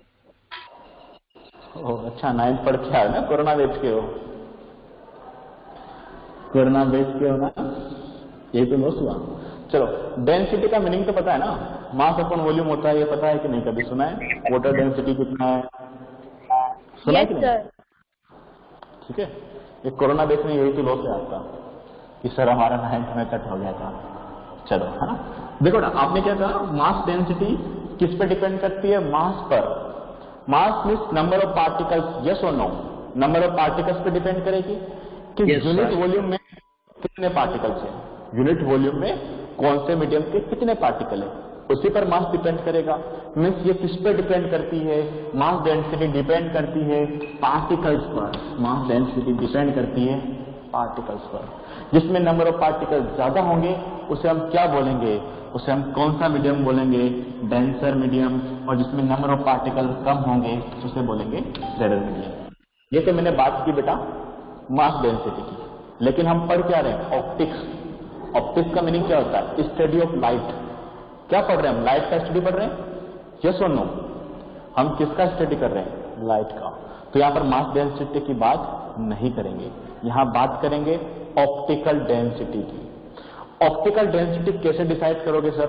A: ओह अच्छा, 9th पढ़ के आए ना, कोरोना बैच के हो, कोरोना बैच के हो ना, ये तो लॉस हुआ। चलो, डेंसिटी का मीनिंग तो पता है ना, मास अपॉन वॉल्यूम होता है, ये पता है कि नहीं? कभी सुना है? वाटर डेंसिटी कितना है सुना है कि नहीं? ठीक है, ये कोरोना बैच में यही तो लॉस है आपका कि सर हमारा 9th में कट हो गया था। चलो, है ना? देखो ना, आपने क्या कहा? मास डेंसिटी किस पे डिपेंड करती है? मास पर। Mass means number of particles, yes और नो? नंबर ऑफ पार्टिकल्स पे डिपेंड करेगी कि यूनिट वॉल्यूम में कितने पार्टिकल्स हैं, यूनिट वॉल्यूम में कौन से मीडियम के कितने पार्टिकल है, उसी पर मास डिपेंड करेगा। मीन्स ये किस पे डिपेंड करती है? मास डेंसिटी डिपेंड करती है पार्टिकल्स पर। मास डेंसिटी डिपेंड करती है पार्टिकल्स पर। जिसमें नंबर ऑफ पार्टिकल्स ज्यादा होंगे उसे हम क्या बोलेंगे? उसे हम कौन सा मीडियम बोलेंगे? Denser medium. और जिसमें नंबर ऑफ पार्टिकल कम होंगे उसे बोलेंगे रेयर मीडियम। ये तो मैंने बात की बेटा मास डेंसिटी की, लेकिन हम पढ़ क्या रहे हैं? ऑप्टिक्स। ऑप्टिक्स का मीनिंग क्या होता है? Study of light. क्या पढ़ रहे हैं हम? लाइट का स्टडी पढ़ रहे हैं, यस और नो? हम किसका स्टडी कर रहे हैं? लाइट का। तो यहाँ पर मास डेंसिटी की बात नहीं करेंगे, यहाँ बात करेंगे ऑप्टिकल डेंसिटी की। ऑप्टिकल डेंसिटी कैसे डिसाइड करोगे सर?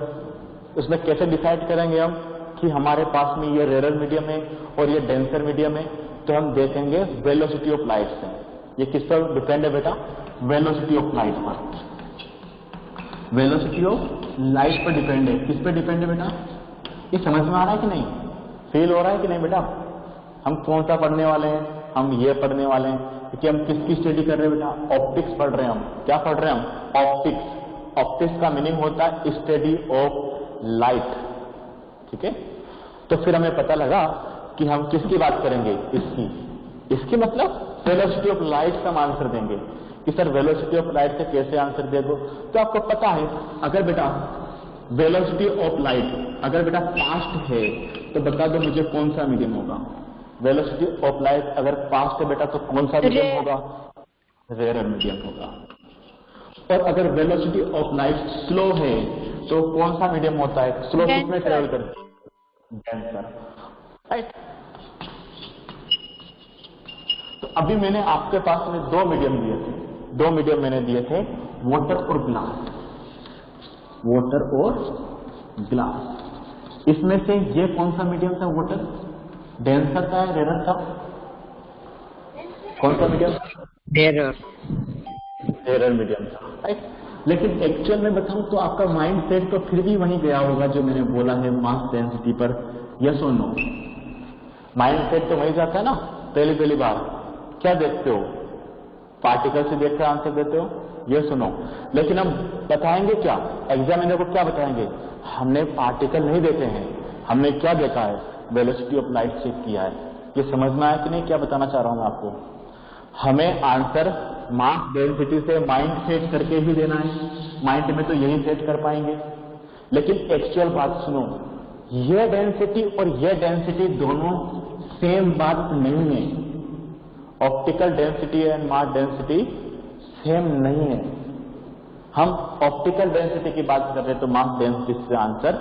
A: उसमें कैसे डिसाइड करेंगे हम कि हमारे पास में ये रेयर मीडियम है और ये डेंसर मीडियम है? तो हम देखेंगे वेलोसिटी ऑफ लाइट से। ये किस पर डिपेंड है बेटा? वेलोसिटी ऑफ लाइट पर। वेलोसिटी ऑफ लाइट पर डिपेंड है। किस पे डिपेंड है बेटा? ये समझ में आ रहा है कि नहीं? फील हो रहा है कि नहीं बेटा? हम कौन सा पढ़ने वाले हैं? हम ये पढ़ने वाले हैं क्योंकि हम किसकी स्टडी कर रहे हैं बेटा? ऑप्टिक्स पढ़ रहे हैं हम। क्या पढ़ रहे हैं हम? ऑप्टिक्स। ऑप्टिक्स का मीनिंग होता है स्टडी ऑफ लाइट, ठीक है? तो फिर हमें पता लगा कि हम किसकी बात करेंगे? इसकी। इसकी मतलब वेलोसिटी ऑफ लाइट का हम आंसर देंगे कि सर वेलोसिटी ऑफ लाइट से कैसे आंसर दे दो। तो आपको पता है अगर बेटा वेलोसिटी ऑफ लाइट अगर बेटा फास्ट है तो बता दो मुझे कौन सा मीडियम होगा। वेलोसिटी ऑफ लाइट अगर फास्ट है बेटा तो कौन सा मीडियम होगा? रेयर मीडियम होगा। और अगर वेलोसिटी ऑफ लाइट स्लो है तो कौन सा मीडियम होता है? स्लो किसमें ट्रेवल करती है? Denser, right. तो अभी मैंने आपके पास में दो मीडियम दिए थे, दो मीडियम मैंने दिए थे, वाटर और ग्लास, वाटर और ग्लास। इसमें से ये कौन सा मीडियम था? वाटर डेंसर था या रेयर था? कौन सा मीडियम? रेयर मीडियम था, राइट। लेकिन एक्चुअल में बताऊं तो आपका माइंड सेट तो फिर भी वहीं गया होगा जो मैंने बोला है मास डेंसिटी पर। यस और नो? माइंड सेट तो वहीं जाता है ना। पहली बार क्या देखते हो? पार्टिकल से देखकर आंसर देते हो, यस और नो। लेकिन हम बताएंगे क्या? एग्जामिनर को क्या बताएंगे? हमने पार्टिकल नहीं देते हैं, हमने क्या देखा है? वेलोसिटी ऑफ लाइट चेक किया है। ये समझ में आया कि नहीं? क्या बताना चाह रहा हूं मैं आपको? हमें आंसर मास डेंसिटी से माइंड सेट करके ही देना है। माइंड में तो यही सेट कर पाएंगे। लेकिन एक्चुअल बात सुनो, ये डेंसिटी और ये डेंसिटी दोनों सेम बात नहीं है। Optical density and mass density same नहीं है। हम ऑप्टिकल डेंसिटी की बात कर रहे हैं तो मास डेंसिटी से आंसर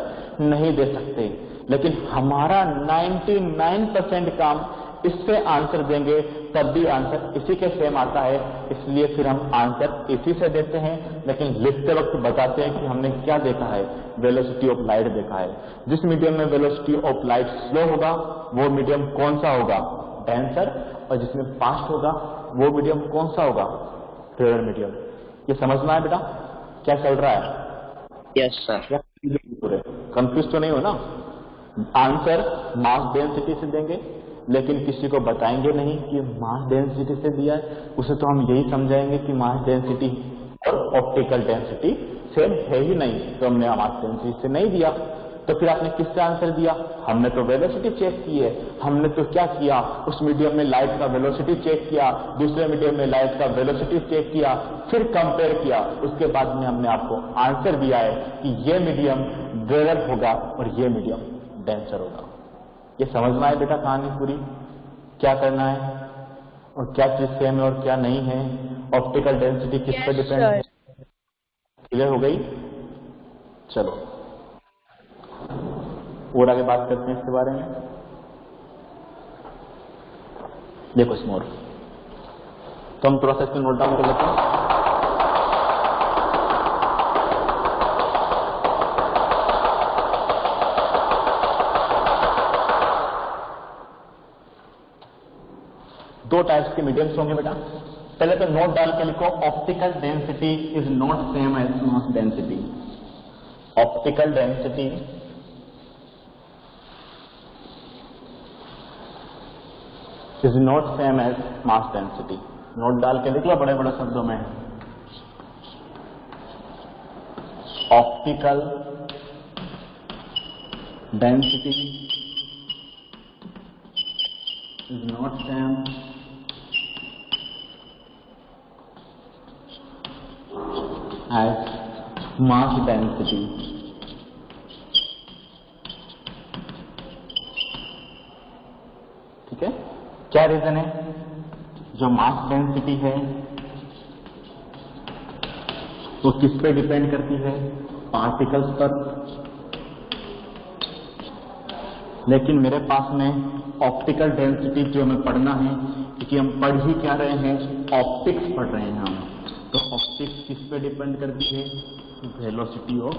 A: नहीं दे सकते। लेकिन हमारा 99% काम इससे आंसर देंगे तब भी आंसर इसी के सेम आता है, इसलिए फिर हम आंसर इसी से देते हैं। लेकिन लिखते वक्त बताते हैं कि हमने क्या देखा है? वेलोसिटी ऑफ लाइट देखा है। जिस मीडियम में वेलोसिटी ऑफ लाइट स्लो होगा वो मीडियम कौन सा होगा? डेंसर। और जिसमें फास्ट होगा वो मीडियम कौन सा होगा? Rare medium. ये समझ में आया बेटा क्या चल रहा है?
D: Yes sir.
A: कंफ्यूज तो नहीं हो ना? आंसर मास डेंसिटी से देंगे लेकिन किसी को बताएंगे नहीं कि मास डेंसिटी से दिया है। उसे तो हम यही समझाएंगे कि मास डेंसिटी और ऑप्टिकल डेंसिटी सेम है ही नहीं, तो हमने मास डेंसिटी से नहीं दिया। तो फिर आपने किससे आंसर दिया? हमने तो वेलोसिटी चेक की है। हमने तो क्या किया? उस मीडियम में लाइट का वेलोसिटी चेक किया, दूसरे मीडियम में लाइट का वेलोसिटी चेक किया, फिर कंपेयर किया, उसके बाद में हमने आपको आंसर दिया है कि ये मीडियम रेयर होगा और ये मीडियम डेंसर होगा। ये समझ में आए बेटा कहानी पूरी? क्या करना है और क्या चीज सेम है और क्या नहीं है? ऑप्टिकल डेंसिटी किस पर डिपेंड है? क्लियर हो गई? चलो और आगे बात करते हैं इसके बारे में। देखो स्मोर, तो हम थोड़ा सा इसको नोट डाउन कर लेते हैं। दो टाइप्स के मीडियम्स होंगे बेटा। पहले तो नोट डाल के लिखो, optical density is not same as mass density. Optical density is not same as mass density. Note डाल के लिख लो बड़े बड़े शब्दों में। Optical density is not same as mass density. ठीक है? क्या रीजन है? जो मास डेंसिटी है वो किस पे डिपेंड करती है? पार्टिकल्स पर। लेकिन मेरे पास में ऑप्टिकल डेंसिटी जो हमें पढ़ना है, क्योंकि हम पढ़ ही क्या रहे हैं? ऑप्टिक्स पढ़ रहे हैं हम। तो ऑप्टिक्स किस पे डिपेंड करती है? वेलोसिटी ऑफ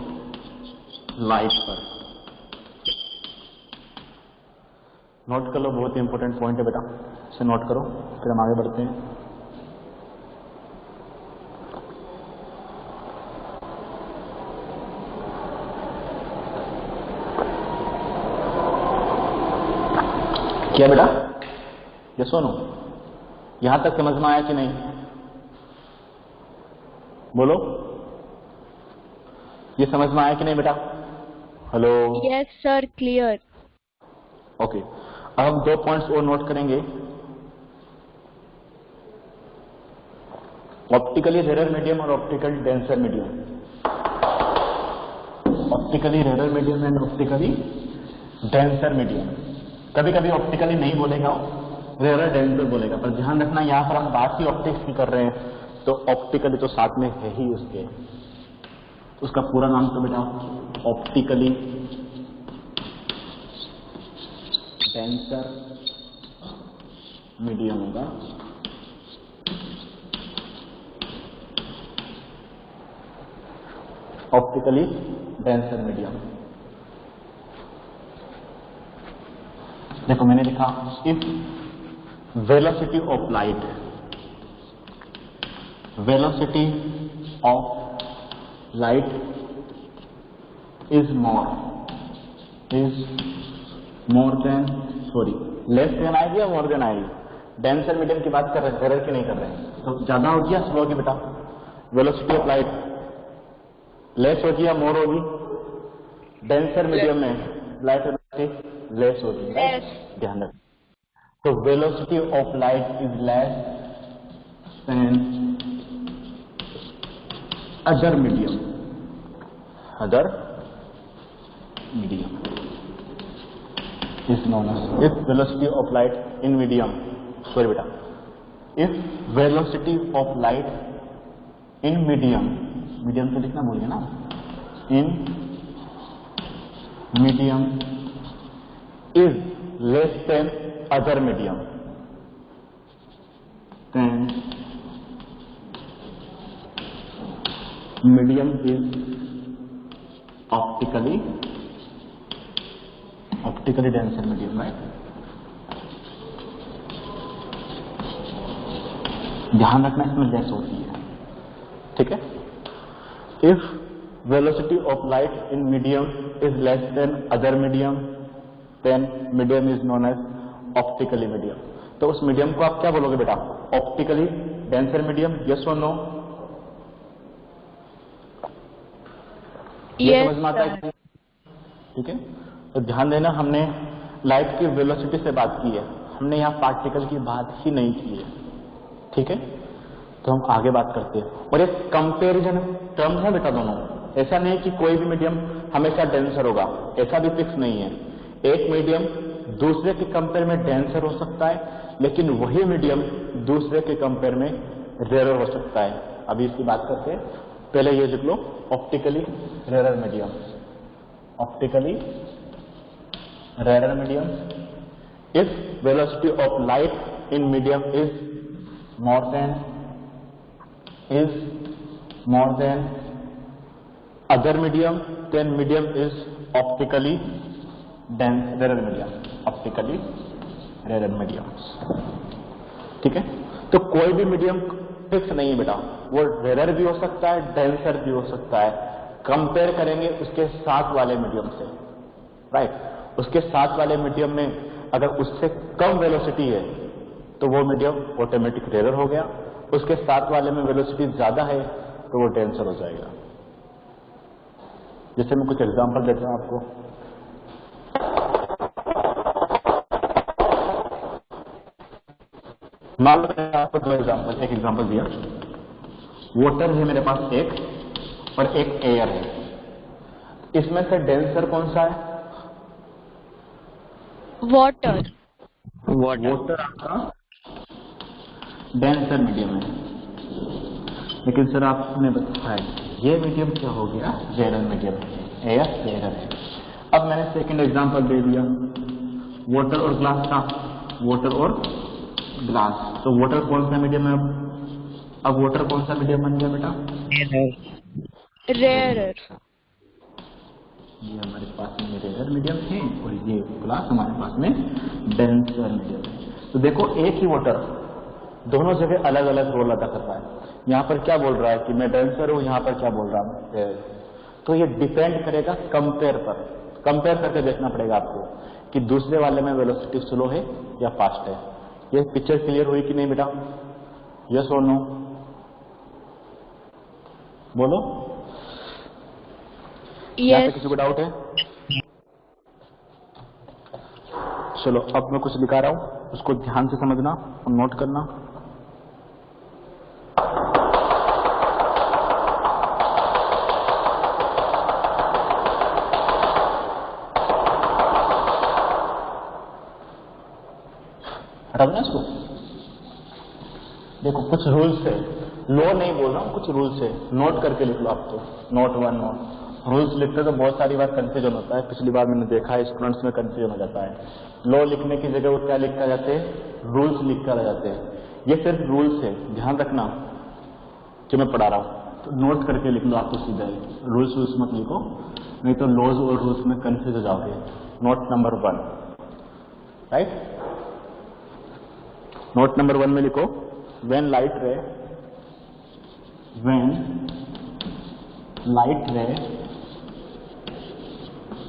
A: लाइट पर। नोट कर लो, बहुत ही इंपॉर्टेंट पॉइंट है बेटा, इसे नोट करो फिर हम आगे बढ़ते हैं। क्या बेटा? ये सुनो, यहां तक समझ में आया कि नहीं? बोलो, ये समझ में आया कि नहीं बेटा? Hello?
C: Yes sir, clear.
A: Okay, अब हम दो पॉइंट्स और नोट करेंगे। ऑप्टिकली रेयर मीडियम और optically denser medium, optically rare medium and optically denser medium. कभी कभी ऑप्टिकली नहीं बोलेगा, रेयर डेंसर बोलेगा, पर ध्यान रखना यहाँ पर हम बात ही ऑप्टिक्स की कर रहे हैं, तो ऑप्टिकली तो साथ में है ही उसके, उसका पूरा नाम तो बेटा ऑप्टिकली डेंसर मीडियम होगा। Optically denser medium. देखो मैंने लिखा if velocity of light, velocity of light is more than less than आएगी या मोर देन आएगी? डेंसर मीडियम की बात कर रहे हैं, रेयर की नहीं कर रहे हैं। तो ज्यादा होगी या स्लो होगी बेटा? वेलोसिटी ऑफ लाइट लेस होगी या मोर होगी? डेंसर मीडियम में लाइट वेलोसिटी लेस होगी, ध्यान रखें। तो velocity of light is less then other medium, other medium is known as, if velocity of light in medium, sorry beta, if velocity of light in medium से लिखना भूलिए ना, in medium is less than other medium, then medium is optically denser medium, right? ध्यान रखना इसमें less होती है, ठीक है। If velocity of light in medium is less then other medium, then medium is known as optically medium. तो उस medium को आप क्या बोलोगे बेटा? ऑप्टिकली डेंसर मीडियम, यस और नो? ये समझ में आता है? ठीक है, तो ध्यान देना, हमने लाइट की वेलोसिटी से बात की है, हमने यहाँ पार्टिकल की बात ही नहीं की है, ठीक है। तो हम आगे बात करते हैं, और एक कंपैरिजन टर्म है बेटा दोनों। ऐसा नहीं कि कोई भी मीडियम हमेशा डेंसर होगा, ऐसा भी फिक्स नहीं है। एक मीडियम दूसरे के कंपेयर में डेंसर हो सकता है, लेकिन वही मीडियम दूसरे के कंपेयर में रेयर हो सकता है। अभी इसकी बात करते हैं, पहले ये लिख लो, optically rare medium, optically rarer medium, if velocity of light in medium is more than other medium, then medium is optically rarer medium, optically rarer medium, ठीक है। तो कोई भी मीडियम फिक्स नहीं है बेटा, वो रेयर भी हो सकता है, डेंसर भी हो सकता है। कंपेयर करेंगे उसके साथ वाले मीडियम से, राइट। उसके साथ वाले मीडियम में अगर उससे कम वेलोसिटी है तो वो मीडियम ऑटोमेटिक रेयर हो गया, उसके साथ वाले में वेलोसिटी ज्यादा है तो वो डेंसर हो जाएगा। जैसे मैं कुछ एग्जांपल देता हूं आपको, मान लो मैंने आपको दो एग्जांपल, एक एग्जांपल दिया, वाटर है मेरे पास एक, और एक एयर है। इसमें से डेंसर कौन सा है?
C: वाटर
A: आपका डेंसर मीडियम है, लेकिन सर आपने बताया ये मीडियम क्या हो गया? रेयर मीडियम, एयर रेयर है। अब मैंने सेकंड एग्जांपल दे दिया, वाटर और ग्लास का, वाटर और ग्लास। तो वाटर कौन सा मीडियम है? अब वाटर कौन सा मीडियम बन गया बेटा?
C: रेयर।
A: ये हमारे पास में रेयर मीडियम है और ये ग्लास हमारे पास में डेंसर मीडियम है। तो देखो एक ही वाटर दोनों जगह अलग अलग रोल अदा कर रहा है। यहाँ पर क्या बोल रहा है कि मैं डेंसर हूँ, यहाँ पर क्या बोल रहा हूँ? तो ये डिपेंड करेगा कंपेयर पर, कंपेयर करके देखना पड़ेगा आपको कि दूसरे वाले में वेलोसिटी स्लो है या फास्ट है। ये पिक्चर क्लियर हुई कि नहीं बेटा? यस और नो बोलो। यहाँ पे किसी को डाउट है? चलो अब मैं कुछ दिखा रहा हूं, उसको ध्यान से समझना और नोट करना। बता दो ना इसको। देखो कुछ रूल्स है, लो नहीं बोल रहा हूँ, कुछ रूल्स है, नोट करके लिख लो आप। तो नोट 1 नोट रूल्स लिखते तो बहुत सारी बार कंफ्यूजन होता है। पिछली बार मैंने देखा है स्टूडेंट्स में कंफ्यूजन हो जाता है। लो लिखने की जगह वो क्या लिख कर जाते हैं, रूल्स लिख कर आ जाते हैं। ये सिर्फ रूल्स है, ध्यान रखना जो मैं पढ़ा रहा हूँ। तो नोट करके लिख लो आपको सीधा ही, रूल्स मत लिखो, नहीं तो लॉज और रूल्स में कंफ्यूज हो जाओगे। Note number 1, right. Note number 1 में लिखो, when light ray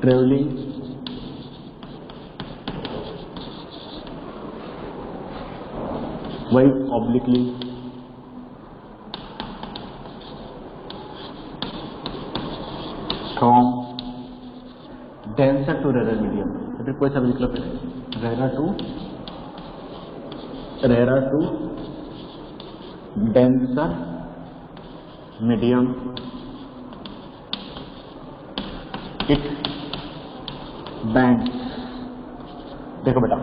A: traveling by obliquely from denser to rarer medium, तो फिर कोई सा भी लिख लो पहले, rarer to denser medium it bends। देखो बेटा,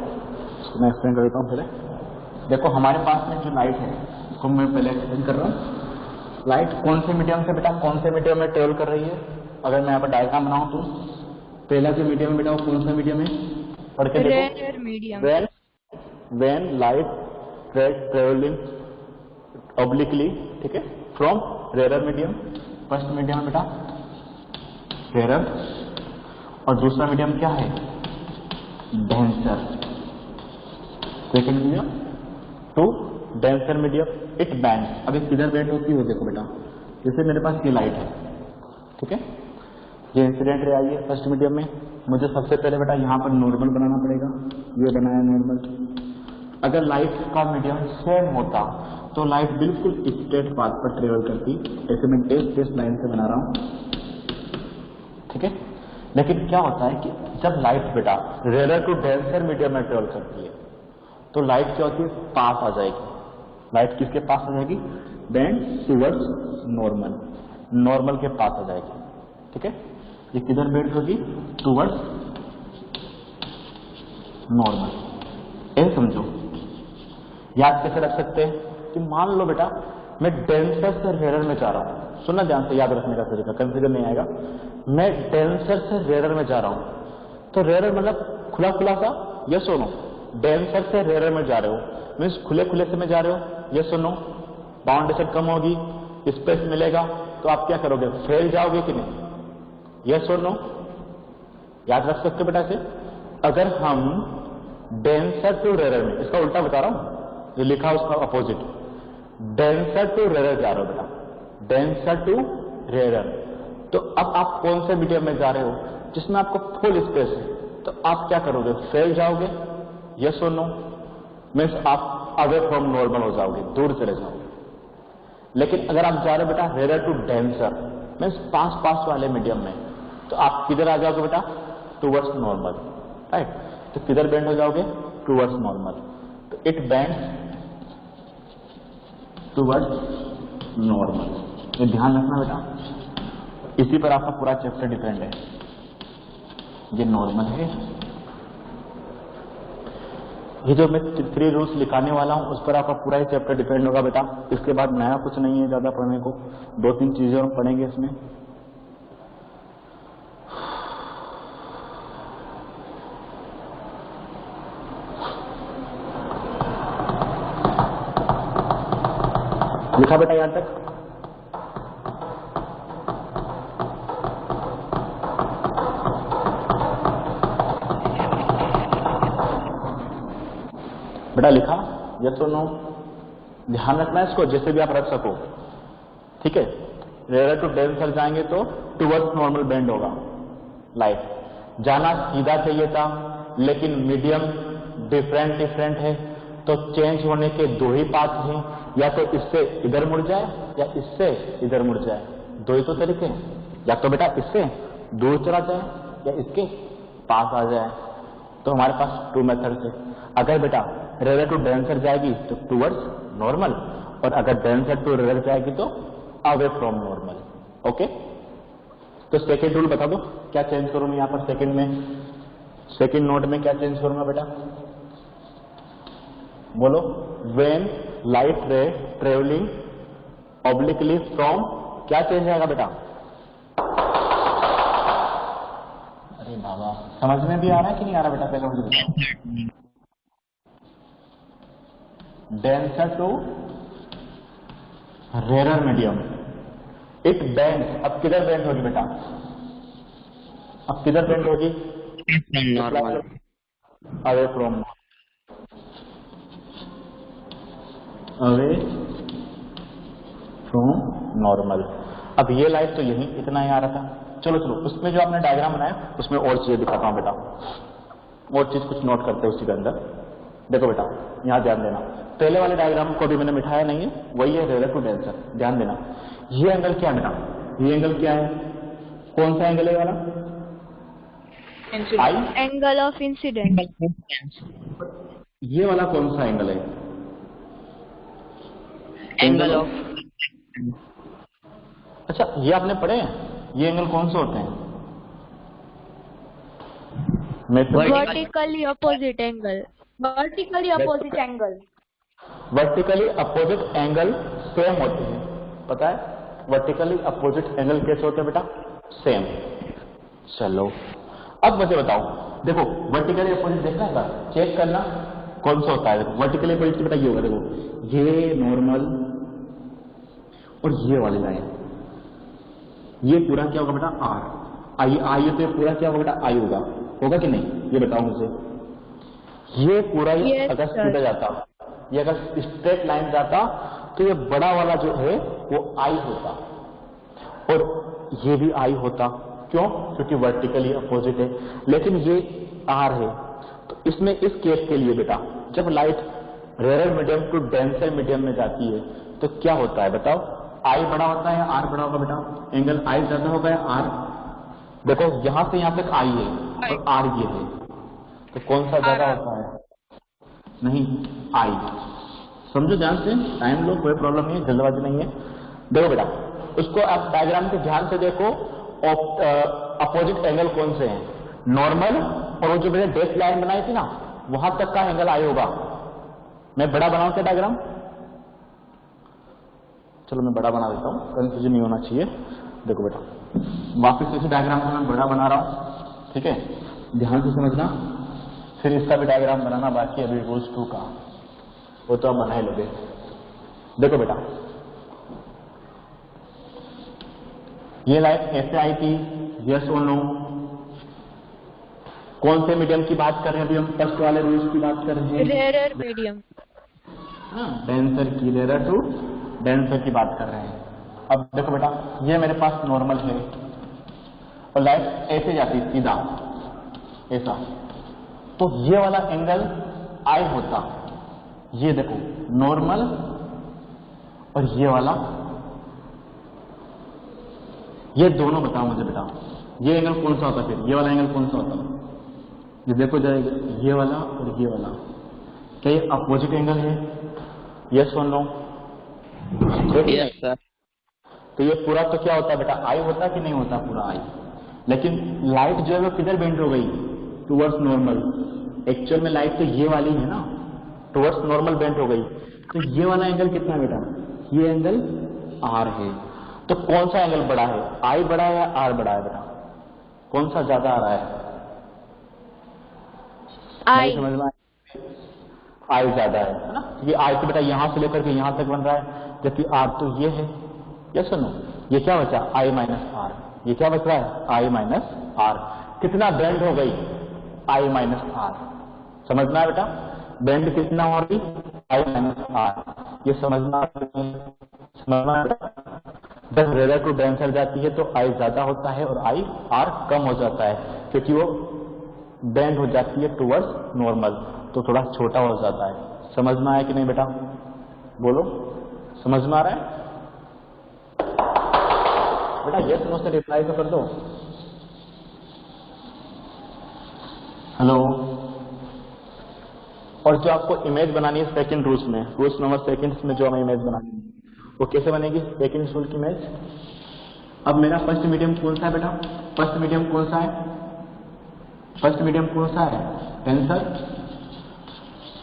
A: इसको मैं एक्सप्लेन कर देता हूँ पहले। देखो हमारे पास में जो लाइट है उसको मैं पहले एक्सप्लेन कर रहा हूँ। लाइट कौन से मीडियम से बेटा, कौन से मीडियम में ट्रेवल कर रही है? अगर मैं यहाँ पर डायग्राम बनाऊँ तो पहला जो मीडियम बेटा वो कौन सा मीडियम है, पढ़ के देखो।
C: Rare medium.
A: when light traveling obliquely, ठीक है, from rarer medium. First medium है बेटा रेरर, और दूसरा मीडियम क्या है, denser. Second medium to denser medium it bend. अब ये किधर बैंड होती है देखो बेटा, जैसे मेरे पास ये लाइट है, ठीक है, ये इंसिडेंट रे आई है फर्स्ट मीडियम में। मुझे सबसे पहले बेटा यहाँ पर नॉर्मल बनाना पड़ेगा, ये बनाया नॉर्मल। अगर लाइट का मीडियम सेम होता तो लाइट बिल्कुल स्ट्रेट पाथ पर ट्रेवल करती। ऐसे मैं टेस्ट लाइन से बना रहा हूँ, ठीक है। लेकिन क्या होता है कि जब लाइट बेटा रेरर टू डेंसर मीडियम में ट्रेवल करती है तो लाइट क्या होती है, पास आ जाएगी। लाइट किसके पास आ जाएगी, बेंड टूवर्ड्स नॉर्मल, नॉर्मल के पास आ जाएगी, ठीक है। ये किधर बेंड होगी, टूवर्ड्स नॉर्मल। ये समझो, याद कैसे रख सकते हैं कि मान लो बेटा मैं डेंसर से रेरर में जा रहा हूं, सुनना ध्यान से, याद रखने का तरीका, कंफ्यूजन नहीं आएगा। मैं डेंसर से रेरर में जा रहा हूं तो रेरर मतलब खुला खुला सा, ये सुनो, डेंसर से रेरर में जा रहे हो मीन्स खुले खुले से में जा रहे हो, ये सुनो, बाउंडेशन कम होगी, स्पेस मिलेगा, तो आप क्या करोगे, फैल जाओगे कि नहीं, ये सुनो, याद रख सकते हो बेटा से। अगर हम डेंसर टू रेरर में, इसका उल्टा बता रहा हूं, जो लिखा उसका अपोजिट, डेंसर टू रेरर जा रहे हो बेटा, डेंसर टू रेरर। तो अब आप कौन से मीडियम में जा रहे हो जिसमें आपको फुल स्पेस है, तो आप क्या करोगे, फैल जाओगे, ये सुनो, मीन्स आप अवे फ्रॉम नॉर्मल हो जाओगे, दूर चले जाओगे। लेकिन अगर आप जा रहे हो बेटा रेरर टू डेंसर मीन्स पास पास वाले मीडियम में, तो आप किधर आ जाओगे बेटा, टूवर्ड्स नॉर्मल, राइट। तो किधर बेंड हो जाओगे, टूवर्ड्स नॉर्मल। तो इट बैंड टूवर्ड्स नॉर्मल। ये ध्यान रखना बेटा, इसी पर आपका पूरा चैप्टर डिपेंड है। ये नॉर्मल है, ये जो मैं 3 रूल्स लिखाने वाला हूं उस पर आपका पूरा ही चैप्टर डिपेंड होगा बेटा। इसके बाद नया कुछ नहीं है ज्यादा पढ़ने को, 2-3 चीजें हम पढ़ेंगे इसमें। लिखा बेटा यहां तक, बेटा लिखा, यस और नो, ध्यान रखना है इसको, जैसे भी आप रख सको, ठीक है। रेरर टू डेंसर जाएंगे तो टूवर्ड्स नॉर्मल बेंड होगा, लाइट जाना सीधा चाहिए था, लेकिन मीडियम डिफरेंट है, तो चेंज होने के 2 ही पाथ हैं, या तो इससे इधर मुड़ जाए या इससे इधर मुड़ जाए, 2 ही तो तरीके हैं, या तो बेटा इससे दूर चला जाए या इसके पास आ जाए। तो हमारे पास 2 मेथड्स है। अगर बेटा रेरर टू डेंसर जाएगी तो टूवर्ड्स नॉर्मल, और अगर डेंसर टू रेरर जाएगी तो अवे फ्रॉम नॉर्मल, ओके। तो सेकेंड रूल बता दो, क्या चेंज करूं मैं यहां पर सेकेंड में, सेकेंड नोट में क्या चेंज करूंगा बेटा, बोलो, व्हेन लाइट रे ट्रेवलिंग ऑब्लिकली फ्रॉम, क्या चेंज आएगा बेटा? अरे बाबा, समझ में भी आ रहा है कि नहीं आ रहा बेटा? पहले मुझे बताओ। Denser to rare medium, it bend, अब किधर बेंड होगी बेटा? अब किधर बेंड होगी?
D: Normal,
A: away from, away from normal. अब ये लाइट तो यही इतना ही आ रहा था। चलो चलो, उसमें जो आपने डायग्राम बनाया उसमें और चीजें दिखाता हूं बेटा, और चीज कुछ नोट करते हैं उसी के अंदर। देखो बेटा, यहां ध्यान देना, पहले वाले डायग्राम को भी मैंने मिटाया नहीं है, वही है रेयर टू डेंसर। ध्यान देना, ये एंगल क्या है बेटा? ये एंगल क्या है? कौन सा एंगल है वाला? आई,
C: Angle of incidence.
A: ये वाला कौन सा एंगल है?
D: एंगल ऑफ,
A: अच्छा, ये आपने पढ़े हैं? ये एंगल कौन से होते हैं?
C: Vertically opposite angle.
B: Vertically opposite angle.
A: Vertically opposite angle same होते हैं, पता है? वर्टिकली अपोजिट एंगल कैसे होते हैं बेटा? सेम। चलो अब मुझे बताओ, देखो वर्टिकली अपोजिट देखना है, चेक करना कौन सा होता है। देखो वर्टिकली अपोजिट बेटा ये होगा, देखो ये नॉर्मल और ये वाली लाइन, ये पूरा क्या होगा बेटा? आर। आई तो पूरा क्या होगा बेटा? आई होगा कि नहीं? ये बताओ मुझे। ये पूरा
C: Yes,
A: अगर
C: sir.
A: सीधा जाता, ये अगर स्ट्रेट लाइन जाता तो ये बड़ा वाला जो है वो आई होता और ये भी आई होता। क्यों? क्योंकि वर्टिकली अपोजिट है। लेकिन ये आर है, तो इसमें इस केस के लिए बेटा जब light rare medium to denser medium में जाती है तो क्या होता है बताओ? आई बड़ा होता है या आर बड़ा होगा बेटा? एंगल आई ज्यादा होगा या आर? देखो यहां से यहां तक आई है और आर ये है, तो कौन सा ज्यादा होता है? नहीं, आई। समझो ध्यान से, टाइम लो, कोई प्रॉब्लम नहीं है, जल्दबाजी नहीं है। देखो बेटा, उसको आप डायग्राम के ध्यान से देखो, अपोजिट एंगल कौन से हैं? नॉर्मल और वो जो मैंने डैश लाइन बनाई थी ना, वहां तक का एंगल आई होगा। मैं बड़ा बनाऊं क्या डायग्राम? चलो मैं बड़ा बना देता हूं, कंफ्यूजन नहीं होना चाहिए। देखो बेटा, वापस इसी डायग्राम को मैं बड़ा बना रहा हूं, ठीक है? ध्यान से समझना, फिर इसका भी डायग्राम बनाना बाकी है अभी रोज 2 का, वो तो आप बना ही लोगे। देखो बेटा, ये लाइट ऐसे आई थी, यस और नो? कौन से मीडियम की बात कर रहे हैं अभी हम? फर्स्ट वाले रूल्स की बात कर रहे हैं,
C: Rarer medium.
A: डेंसर की, रेयर टू डेंसर की बात कर रहे हैं। अब देखो बेटा, ये मेरे पास नॉर्मल है और लाइट ऐसे जाती सीधा ऐसा, तो ये वाला एंगल आई होता। ये देखो नॉर्मल और ये वाला, ये दोनों बताओ मुझे बेटा, ये एंगल कौन सा होता? फिर ये वाला एंगल कौन सा होता? ये देखो जाएगा, ये वाला और ये वाला, क्या ये अपोजिट एंगल है? यस और नो?
D: Yes sir.
A: तो ये पूरा तो क्या होता है बेटा? आई होता कि नहीं होता? पूरा आई। लेकिन लाइट जो है वो किधर बेंड हो गई? Towards normal. एक्चुअल में लाइट तो ये वाली है ना, टुवर्ड्स नॉर्मल बेंड हो गई। तो ये वाला एंगल कितना है बेटा? ये एंगल आर है। तो कौन सा एंगल बड़ा है? आई बड़ा है या आर बड़ा है बेटा? कौन सा ज्यादा आ रहा है?
C: I.
A: समझ में? आई ज्यादा है ना? ये आई तो बेटा यहां से लेकर के यहां तक बन रहा है, जबकि आर तो ये है। या सुनो, ये क्या बचा? आई माइनस आर। ये क्या बच रहा है? आई माइनस आर। कितना बेंड हो गई? आई माइनस आर। समझना है बेटा? बेंड कितना हो रही? आई माइनस आर। ये समझना है बेटा? जब रेयर टू डेंसर जाती है तो आई ज्यादा होता है और आई आर कम हो जाता है, क्योंकि वो बेंड हो जाती है टुवर्ड्स नॉर्मल, तो थोड़ा छोटा हो जाता है। समझ में आया कि नहीं बेटा? बोलो, समझ में आ रहा है बेटा? यस नो से रिप्लाई तो कर दो। हेलो। और जो आपको इमेज बनानी है सेकंड रूल्स में, रूल्स नंबर सेकंड में जो हमें इमेज बनानी है वो कैसे बनेगी? सेकंड रूल की इमेज। अब मेरा फर्स्ट मीडियम कौन सा है बेटा? फर्स्ट मीडियम कौन सा है? फर्स्ट मीडियम कौन सा है? टेंसर।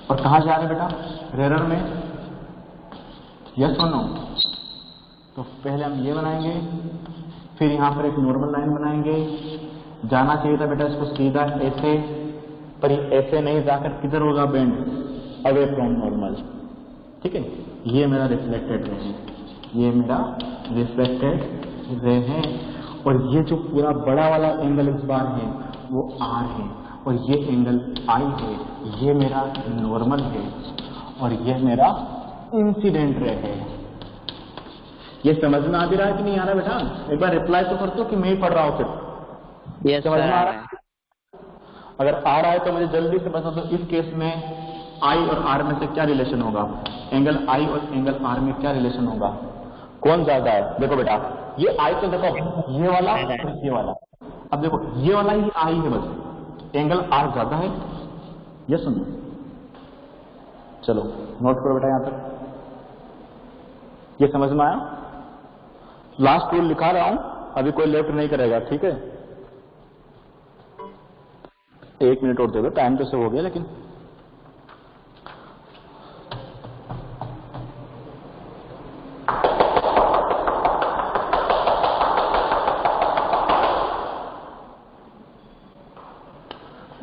A: और कहां जा रहे हैं बेटा? रेयर में यस और नो। तो पहले हम ये बनाएंगे, फिर यहाँ पर एक नॉर्मल लाइन बनाएंगे। जाना चाहिए था बेटा इसको सीधा ऐसे, पर ये ऐसे नहीं जाकर किधर होगा बेंड, अवे फ्रॉम नॉर्मल। ठीक है, ये मेरा रिफ्लेक्टेड रे है, ये मेरा रिफ्लेक्टेड रे है। और ये जो पूरा बड़ा वाला एंगल इस बार है वो आर है, और ये एंगल आई है, ये मेरा नॉर्मल है, और ये मेरा इंसिडेंट रे है। ये समझ में आ भी रहा है कि नहीं आ रहा बेटा? एक बार रिप्लाई तो कर दो कि मैं ही पढ़ रहा हूँ फिर।
D: यस
A: समझ में आ रहा
D: सर।
A: है? अगर आ रहा है तो मुझे जल्दी से बता दो, इस केस में आई और आर में से क्या रिलेशन होगा? एंगल आई और एंगल आर में क्या रिलेशन होगा? कौन ज्यादा है? देखो बेटा, ये आई तो देखो ये वाला और ये वाला। अब देखो ये वाला ही आई है, बस एंगल आर ज्यादा है। ये सुनो, चलो नोट करो बेटा, यहां तक ये समझ में आया? लास्ट रूल लिखा रहा हूं, अभी कोई लेफ्ट नहीं करेगा, ठीक है? 1 मिनट और दे दो, टाइम तो से हो गया लेकिन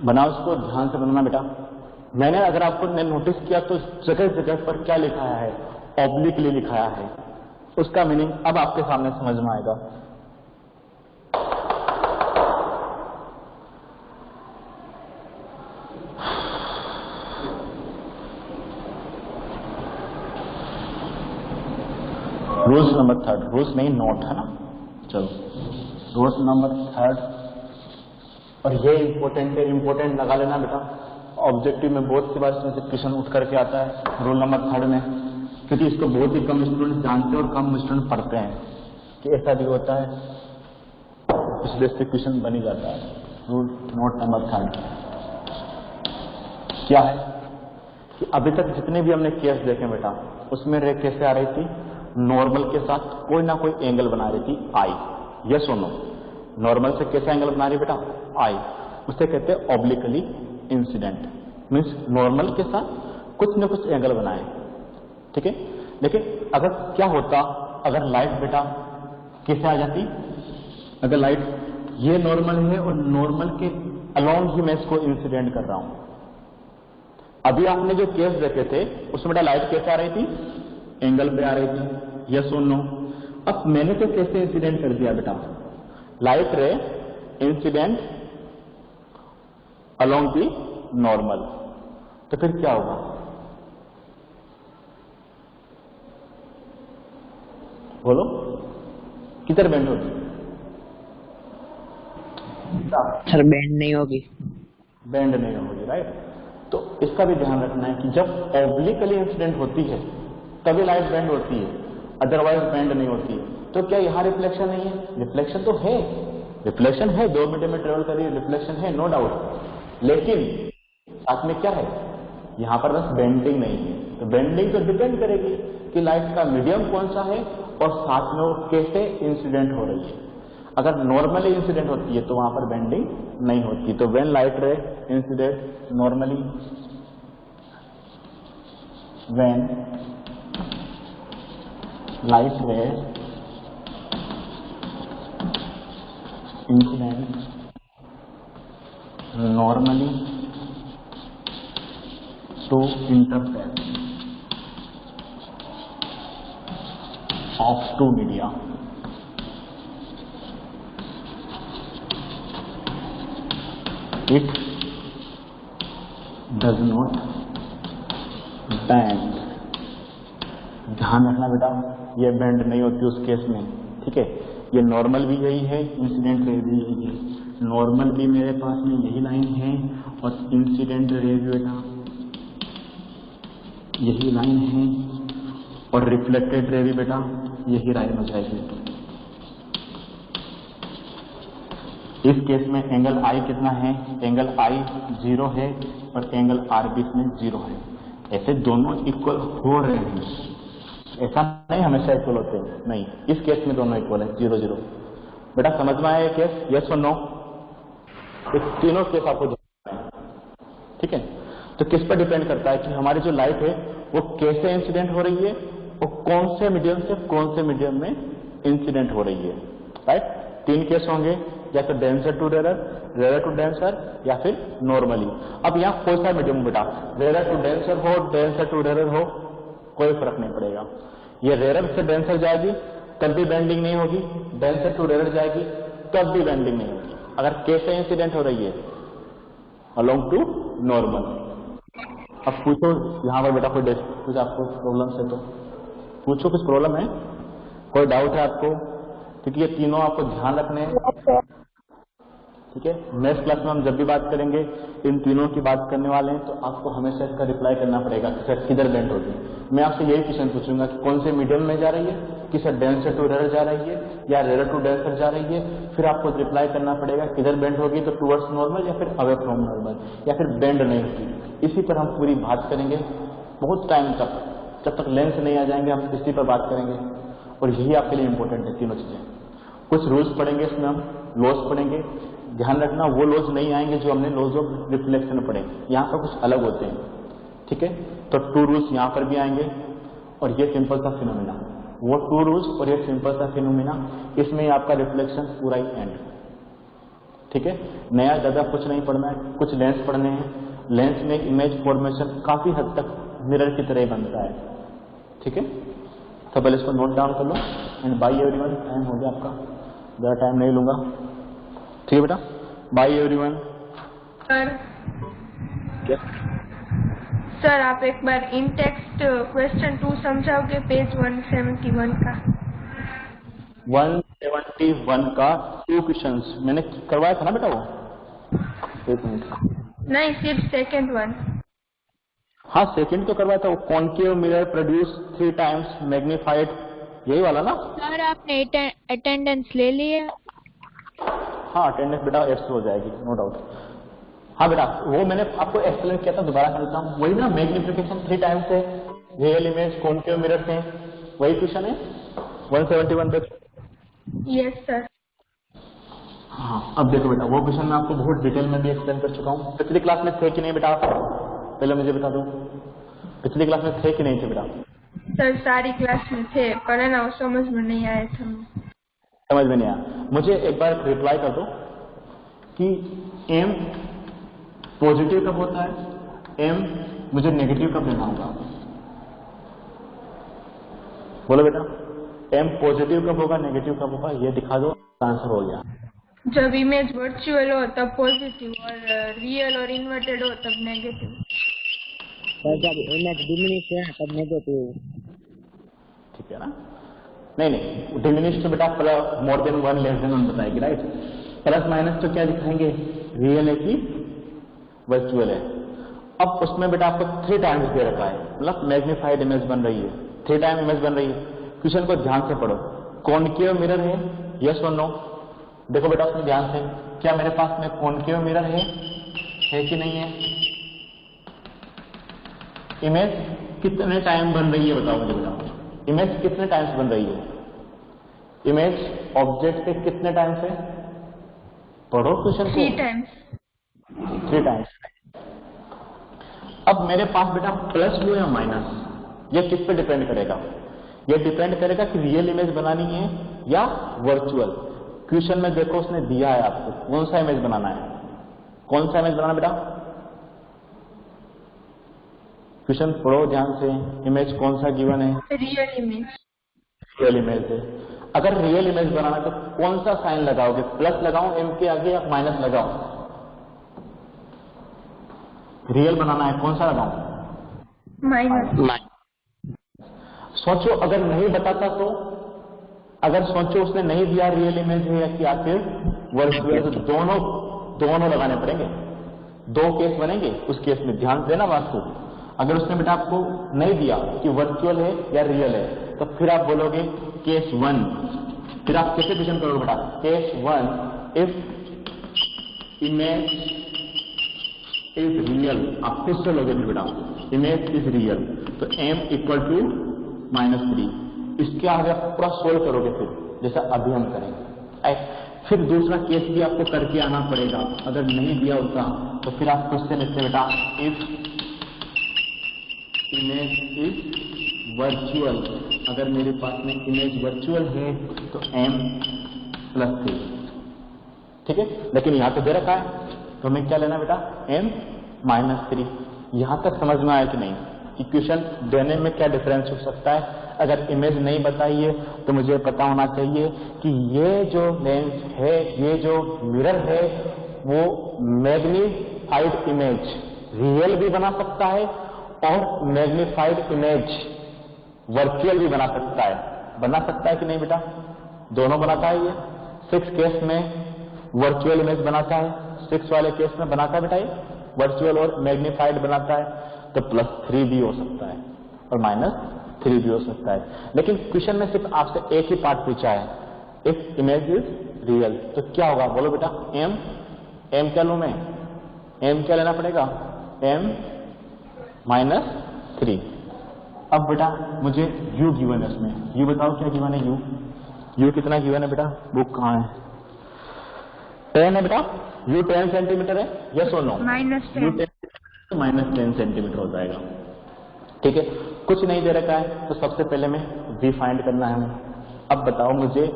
A: बनाओ इसको, ध्यान से बनाना बेटा। मैंने अगर आपको नोटिस किया तो जगह जगह पर क्या लिखाया है? ऑब्लिकली लिखाया है। उसका मीनिंग अब आपके सामने समझ में आएगा। रूल्स नंबर 3, रूल्स नहीं नोट है ना, चलो रूल्स नंबर 3, और ये इंपॉर्टेंट है, इंपॉर्टेंट लगा लेना बेटा। ऑब्जेक्टिव में बहुत सी बार इसमें से क्वेश्चन उठ करके आता है रूल नंबर 3 में, क्योंकि इसको बहुत ही कम स्टूडेंट जानते हैं और कम स्टूडेंट पढ़ते हैं कि ऐसा भी होता है, इसलिए इससे क्वेश्चन बन ही जाता है। रूल नोट नंबर 3 क्या है कि अभी तक जितने भी हमने केस देखे बेटा, उसमें रे कैसे आ रही थी? नॉर्मल के साथ कोई ना कोई एंगल बना रही थी आई। यस और नो? नॉर्मल से कैसे एंगल बना रही बेटा? आई। उसे कहते हैं ऑब्लिकली इंसिडेंट, मीन्स नॉर्मल के साथ कुछ न कुछ एंगल बनाए, ठीक है? लेकिन अगर क्या होता अगर लाइट बेटा कैसे आ जाती? अगर लाइट ये नॉर्मल है और नॉर्मल के अलोंग ही मैं इसको इंसिडेंट कर रहा हूं। अभी आपने जो केस देखे थे उसमें बेटा लाइट कैसे आ रही थी? एंगल पे आ रही थी। यस और नो? अब मैंने तो कैसे इंसिडेंट कर दिया बेटा? Light ray incident along the normal, तो फिर क्या होगा? बोलो, किधर बेंड होगी?
D: सर बेंड नहीं होगी।
A: बेंड नहीं होगी, राइट? तो इसका भी ध्यान रखना है कि जब ऑब्लिकली इंसिडेंट होती है तभी लाइट बेंड होती है, अदरवाइज बेंड नहीं होती है। तो क्या यहां रिफ्लेक्शन नहीं है? रिफ्लेक्शन तो है, रिफ्लेक्शन है, 2 मीटर में ट्रेवल कर रही है, रिफ्लेक्शन है, नो डाउट। लेकिन साथ में क्या है? यहां पर बस बेंडिंग नहीं है। तो बेंडिंग तो डिपेंड करेगी कि लाइट का मीडियम कौन सा है और साथ में वो कैसे इंसिडेंट हो रही है। अगर नॉर्मली इंसिडेंट होती है तो वहां पर बेंडिंग नहीं होती। तो when light ray incident normally, when light ray incident normally to interface of two media, it does not bend। ध्यान रखना बेटा, ये बेंड नहीं होती उस केस में, ठीक है? ये नॉर्मल भी यही है, इंसिडेंट रे भी यही है। नॉर्मल भी मेरे पास में यही लाइन है और इंसिडेंट रे भी बेटा यही लाइन है, और रिफ्लेक्टेड रे भी बेटा यही लाइन हो जाएगी। इस केस में एंगल आई कितना है? एंगल आई 0 है और एंगल आर भी इसमें 0 है। ऐसे दोनों इक्वल हो रहे हैं, ऐसा नहीं हमेशा इक्वल होते हैं, नहीं। इस केस में दोनों इक्वल है, 0 0। बेटा समझ में आया ये केस? यस और नो? तीनों केस आपको जानना है, ठीक है? तो किस पर डिपेंड करता है कि हमारी जो लाइट है वो कैसे इंसिडेंट हो रही है और कौन से मीडियम से कौन से मीडियम में इंसिडेंट हो रही है, राइट। 3 केस होंगे, या तो denser to rare, rare to denser, या फिर नॉर्मली। अब यहाँ कोई सा मीडियम बेटा, रेयर टू डेंसर हो, डेंसर टू रेयर हो, कोई फर्क नहीं पड़ेगा। ये रेयर से डेंसर जाएगी तब भी बेंडिंग नहीं होगी, डेंसर टू रेयर जाएगी तब भी बेंडिंग नहीं होगी। अगर कैसे इंसिडेंट हो रही है, अलोंग टू नॉर्मल। अब पूछो यहाँ पर बेटा कोई कुछ आपको प्रॉब्लम है तो पूछो, कुछ प्रॉब्लम है, कोई डाउट है आपको, क्योंकि ये तीनों आपको ध्यान रखने हैं, ठीक है। नेक्स्ट क्लास में हम जब भी बात करेंगे इन तीनों की बात करने वाले हैं, तो आपको हमेशा इसका रिप्लाई करना पड़ेगा कि सर किधर बेंड होगी। मैं आपसे यही क्वेश्चन पूछूंगा कि कौन से मीडियम में जा रही है, कि सर डेंसर टू रेयर जा रही है या रेयर टू डेंसर जा रही है, फिर आपको रिप्लाई करना पड़ेगा किधर बेंड होगी, तो टुवर्ड्स नॉर्मल या फिर अवे फ्रॉम नॉर्मल, या फिर बेंड नहीं होगी। इसी पर हम पूरी बात करेंगे बहुत टाइम तक, जब तक लेंस नहीं आ जाएंगे हम इसी पर बात करेंगे। और यही आपके लिए इंपॉर्टेंट है तीनों चीजें। कुछ रूल्स पढ़ेंगे इसमें, हम लॉज पढ़ेंगे, ध्यान रखना वो लॉज नहीं आएंगे जो हमने लॉज ऑफ रिफ्लेक्शन पढ़े, यहाँ पर कुछ अलग होते हैं, ठीक है। तो 2 रूल्स यहाँ पर भी आएंगे, और ये सिंपल सा फिनोमिना, वो 2 रूल्स और ये सिंपल सा फिनोमिना, इसमें आपका रिफ्लेक्शन पूरा ही एंड, ठीक है। नया ज्यादा कुछ नहीं पढ़ना है, कुछ लेंस पढ़ने हैं। लेंस में इमेज फॉर्मेशन काफी हद तक मिरर की तरह बनता है, ठीक है। तो पहले इसको नोट डाउन कर लो। एंड बाय एवरीवन, टाइम हो गया आपका, ज़्यादा टाइम नहीं लूंगा, ठीक है बेटा। Bye everyone.
E: सर आप एक बार इन टेक्स्ट क्वेश्चन 2 समझाओगे, पेज 171 का।
A: 171 का 2 क्वेश्चंस मैंने करवाया था ना बेटा, वो 1 मिनट।
E: नहीं, सिर्फ सेकंड वन।
A: हाँ सेकंड तो करवाया था, वो concave mirror produce 3 times magnified, यही वाला ना।
C: सर आपने अटेंडेंस ले ली है?
A: हाँ अटेंडेंस बेटा एफ हो जाएगी, नो डाउट। हाँ बेटा वो मैंने आपको एक्सप्लेन किया था, दोबारा करता हूँ। वही ना, मैग्निफिकेशन 3 टाइम्स है, रियल इमेज कॉन्केव मिरर से, वही क्वेश्चन है 171 पे।
E: Yes sir.
A: हाँ अब देखो बेटा, वो क्वेश्चन मैं आपको बहुत डिटेल में भी एक्सप्लेन कर चुका हूँ। पिछली क्लास में थे कि नहीं बेटा आप, पहले मुझे बता दो, पिछली क्लास में थे कि नहीं थे बेटा?
E: सर सारी क्लास में थे, पर है ना वो समझ में नहीं आया था।
A: समझ में नहीं आया, मुझे एक बार रिप्लाई कर दो कि एम पॉजिटिव कब होता है, एम मुझे नेगेटिव कब लेना होगा। बोलो बेटा, एम पॉजिटिव कब होगा, नेगेटिव कब होगा, ये दिखा दो, आंसर हो गया।
E: जब इमेज वर्चुअल हो तब पॉजिटिव, और रियल और इन्वर्टेड हो तब नेगेटिव।
D: जब इमेज डिमिनिश है तब नेगेटिव,
A: ठीक है ना। नहीं डिमिनिश तो बेटा मोर देन 1 लेस देन 1 बताएगी, राइट। प्लस माइनस तो क्या दिखाएंगे, रियल है कि वर्चुअल है। अब उसमें बेटा आपको 3 टाइम्स दे रखा है, मतलब मैग्नीफाइड इमेज बन रही है, 3 टाइम इमेज बन रही है। क्वेश्चन को ध्यान से पढ़ो, कॉन्केव मिरर है, यस और नो। देखो बेटा उसमें ध्यान से, क्या मेरे पास में कॉन्केव मिरर है कि नहीं है। इमेज कितने टाइम बन रही है बताओ मुझे, बताओ इमेज कितने टाइम्स बन रही है, इमेज ऑब्जेक्ट के कितने टाइम्स है, पढ़ो क्वेश्चन को।
E: 3 टाइम्स।
A: 3 टाइम्स। अब मेरे पास बेटा प्लस लो या माइनस, ये किस पे डिपेंड करेगा, ये डिपेंड करेगा कि रियल इमेज बनानी है या वर्चुअल। क्वेश्चन में देखो उसने दिया है आपको कौन सा इमेज बनाना है, कौन सा इमेज बनाना बेटा, क्वेश्चन पढ़ो ध्यान से, इमेज कौन सा गिवन है,
E: रियल इमेज।
A: रियल इमेज है। अगर रियल इमेज बनाना तो कौन सा साइन लगाओगे, प्लस लगाओ एम के आगे या माइनस लगाओ, रियल बनाना है कौन सा लगाओ,
E: माइनस।
A: सोचो अगर नहीं बताता तो, अगर सोचो उसने नहीं दिया रियल इमेज है या कि आखिर वर्चुअल, तो दोनों लगाने पड़ेंगे, 2 केस बनेंगे। उस केस में ध्यान देना बात को, अगर उसने बेटा आपको नहीं दिया कि वर्चुअल है या रियल है, तो फिर आप बोलोगे केस 1, फिर आप कैसे क्वेश्चन करोगे बेटा, case 1 if image is real, आप खुद से लोगे फिर बेटा इमेज इज रियल, तो m इक्वल टू -3, इसके आगे आप पूरा सोल्व करोगे फिर जैसा अभी हम करेंगे। फिर दूसरा केस भी आपको करके आना पड़ेगा, अगर नहीं दिया होता तो फिर आप खुद से लिखते बेटा इफ इमेज इज वर्चुअल, अगर मेरे पास में इमेज वर्चुअल है तो m+3, ठीक है। लेकिन यहाँ तो दे रखा है तो हमें क्या लेना बेटा, m-3। यहाँ तक समझ में आया कि नहीं? इक्वेशन देने में क्या डिफरेंस हो सकता है? अगर इमेज नहीं बताई है तो मुझे पता होना चाहिए कि ये जो लेंस है, ये जो मिरर है, वो मैग्नीफाइड इमेज रियल भी बना सकता है और मैग्नीफाइड इमेज वर्चुअल भी बना सकता है कि नहीं बेटा? दोनों बनाता है ये। 6 केस में वर्चुअल इमेज बनाता है, 6 वाले केस में बनाता है बेटा ये वर्चुअल और मैग्नीफाइड बनाता है। तो +3 भी हो सकता है और -3 भी हो सकता है। लेकिन क्वेश्चन में सिर्फ आपसे एक ही पार्ट पूछा है, इफ इमेज इज रियल, तो क्या होगा बोलो बेटा? m क्या लूं मैं? m क्या लेना पड़ेगा? m-3। अब बेटा मुझे u गिवन है, उसमें u बताओ क्या गिवन है? u कितना गिवन है बेटा? बुक कहाँ है? 10 है बेटा। u 10 सेंटीमीटर है, यस और नो?
E: -10
A: -10 सेंटीमीटर हो जाएगा, ठीक है। कुछ नहीं दे रखा है तो सबसे पहले में v फाइंड करना है हमें। अब बताओ मुझे,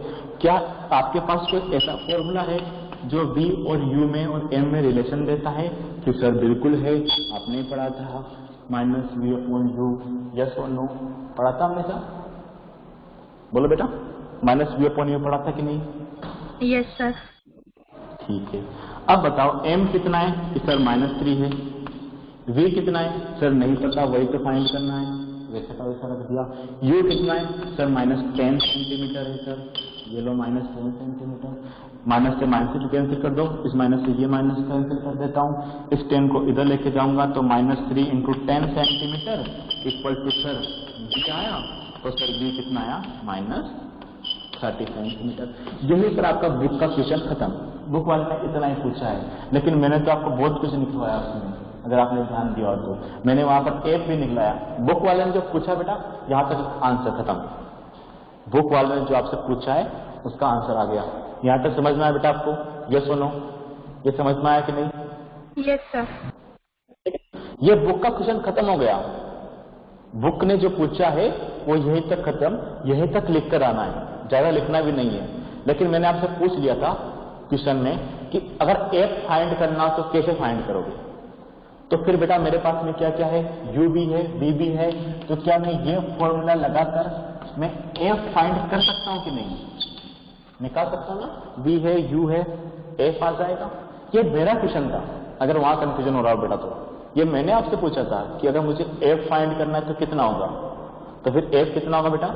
A: क्या आपके पास कोई ऐसा फॉर्मूला है जो v और u में और m में रिलेशन देता है? कि सर बिल्कुल है, आपने पढ़ा था -v/u, यस और नो? पढ़ा था हमने सर? बोलो बेटा, -v/u पढ़ा था कि नहीं?
E: Yes sir.
A: ठीक है। अब बताओ m कितना है? कि सर -3 है। v कितना है? सर नहीं पता, वही तो फाइंड करना है, वैसे का वैसा रख दिया। u कितना है? सर -10 सेंटीमीटर है सर, ये लो -10 सेंटीमीटर। माइनस से माइनस से कैंसिल कर दो, इस माइनस से ये माइनस कैंसिल कर देता हूँ, इस 10 को इधर लेके जाऊंगा तो -3 × 10 centimetre equal to sir v आया, तो सर v कितना आया? -30 सेंटीमीटर। यही सर आपका बुक का क्वेश्चन खत्म। बुक वाले ने इतना ही पूछा है, लेकिन मैंने तो आपको बहुत कुछ निकलवाया उसमें, अगर आपने ध्यान दिया तो। मैंने वहां पर एक भी निकलाया। बुक वाले ने जो पूछा बेटा, यहाँ तक आंसर खत्म। बुक वाले ने जो आपसे पूछा है उसका आंसर आ गया। यहाँ तक समझ में आया बेटा आपको? यस सुनो, ये समझ में आया कि नहीं?
E: Yes sir.
A: ये बुक का क्वेश्चन खत्म हो गया। बुक ने जो पूछा है वो यहीं तक खत्म, यहीं तक लिख कर आना है, ज्यादा लिखना भी नहीं है। लेकिन मैंने आपसे पूछ लिया था क्वेश्चन में कि अगर f फाइंड करना हो तो कैसे फाइंड करोगे? तो फिर बेटा मेरे पास में क्या क्या है? u भी है, v भी है, तो क्या मैं ये फॉर्मूला लगाकर मैं f फाइंड कर सकता हूं कि नहीं? निकाल सकता हूं ना? v है, u है, f आ जाएगा। ये मेरा क्वेश्चन था। अगर वहां कंफ्यूजन हो रहा हो बेटा तो ये मैंने आपसे पूछा था कि अगर मुझे f फाइंड करना है तो कितना होगा? तो फिर f कितना होगा बेटा?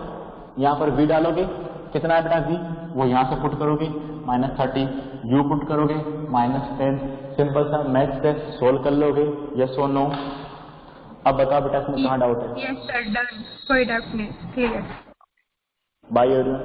A: यहाँ पर v डालोगे, कितना है बेटा v? वो यहाँ से पुट करोगे -30, u पुट करोगे -10, सिंपल सा मैथ से सोल्व कर लोगे। यस और नो? अब बताओ बेटा इसमें कहाँ डाउट है?
E: यस सर, डन, कोई डाउट नहीं, ठीक है।
A: Bye everyone.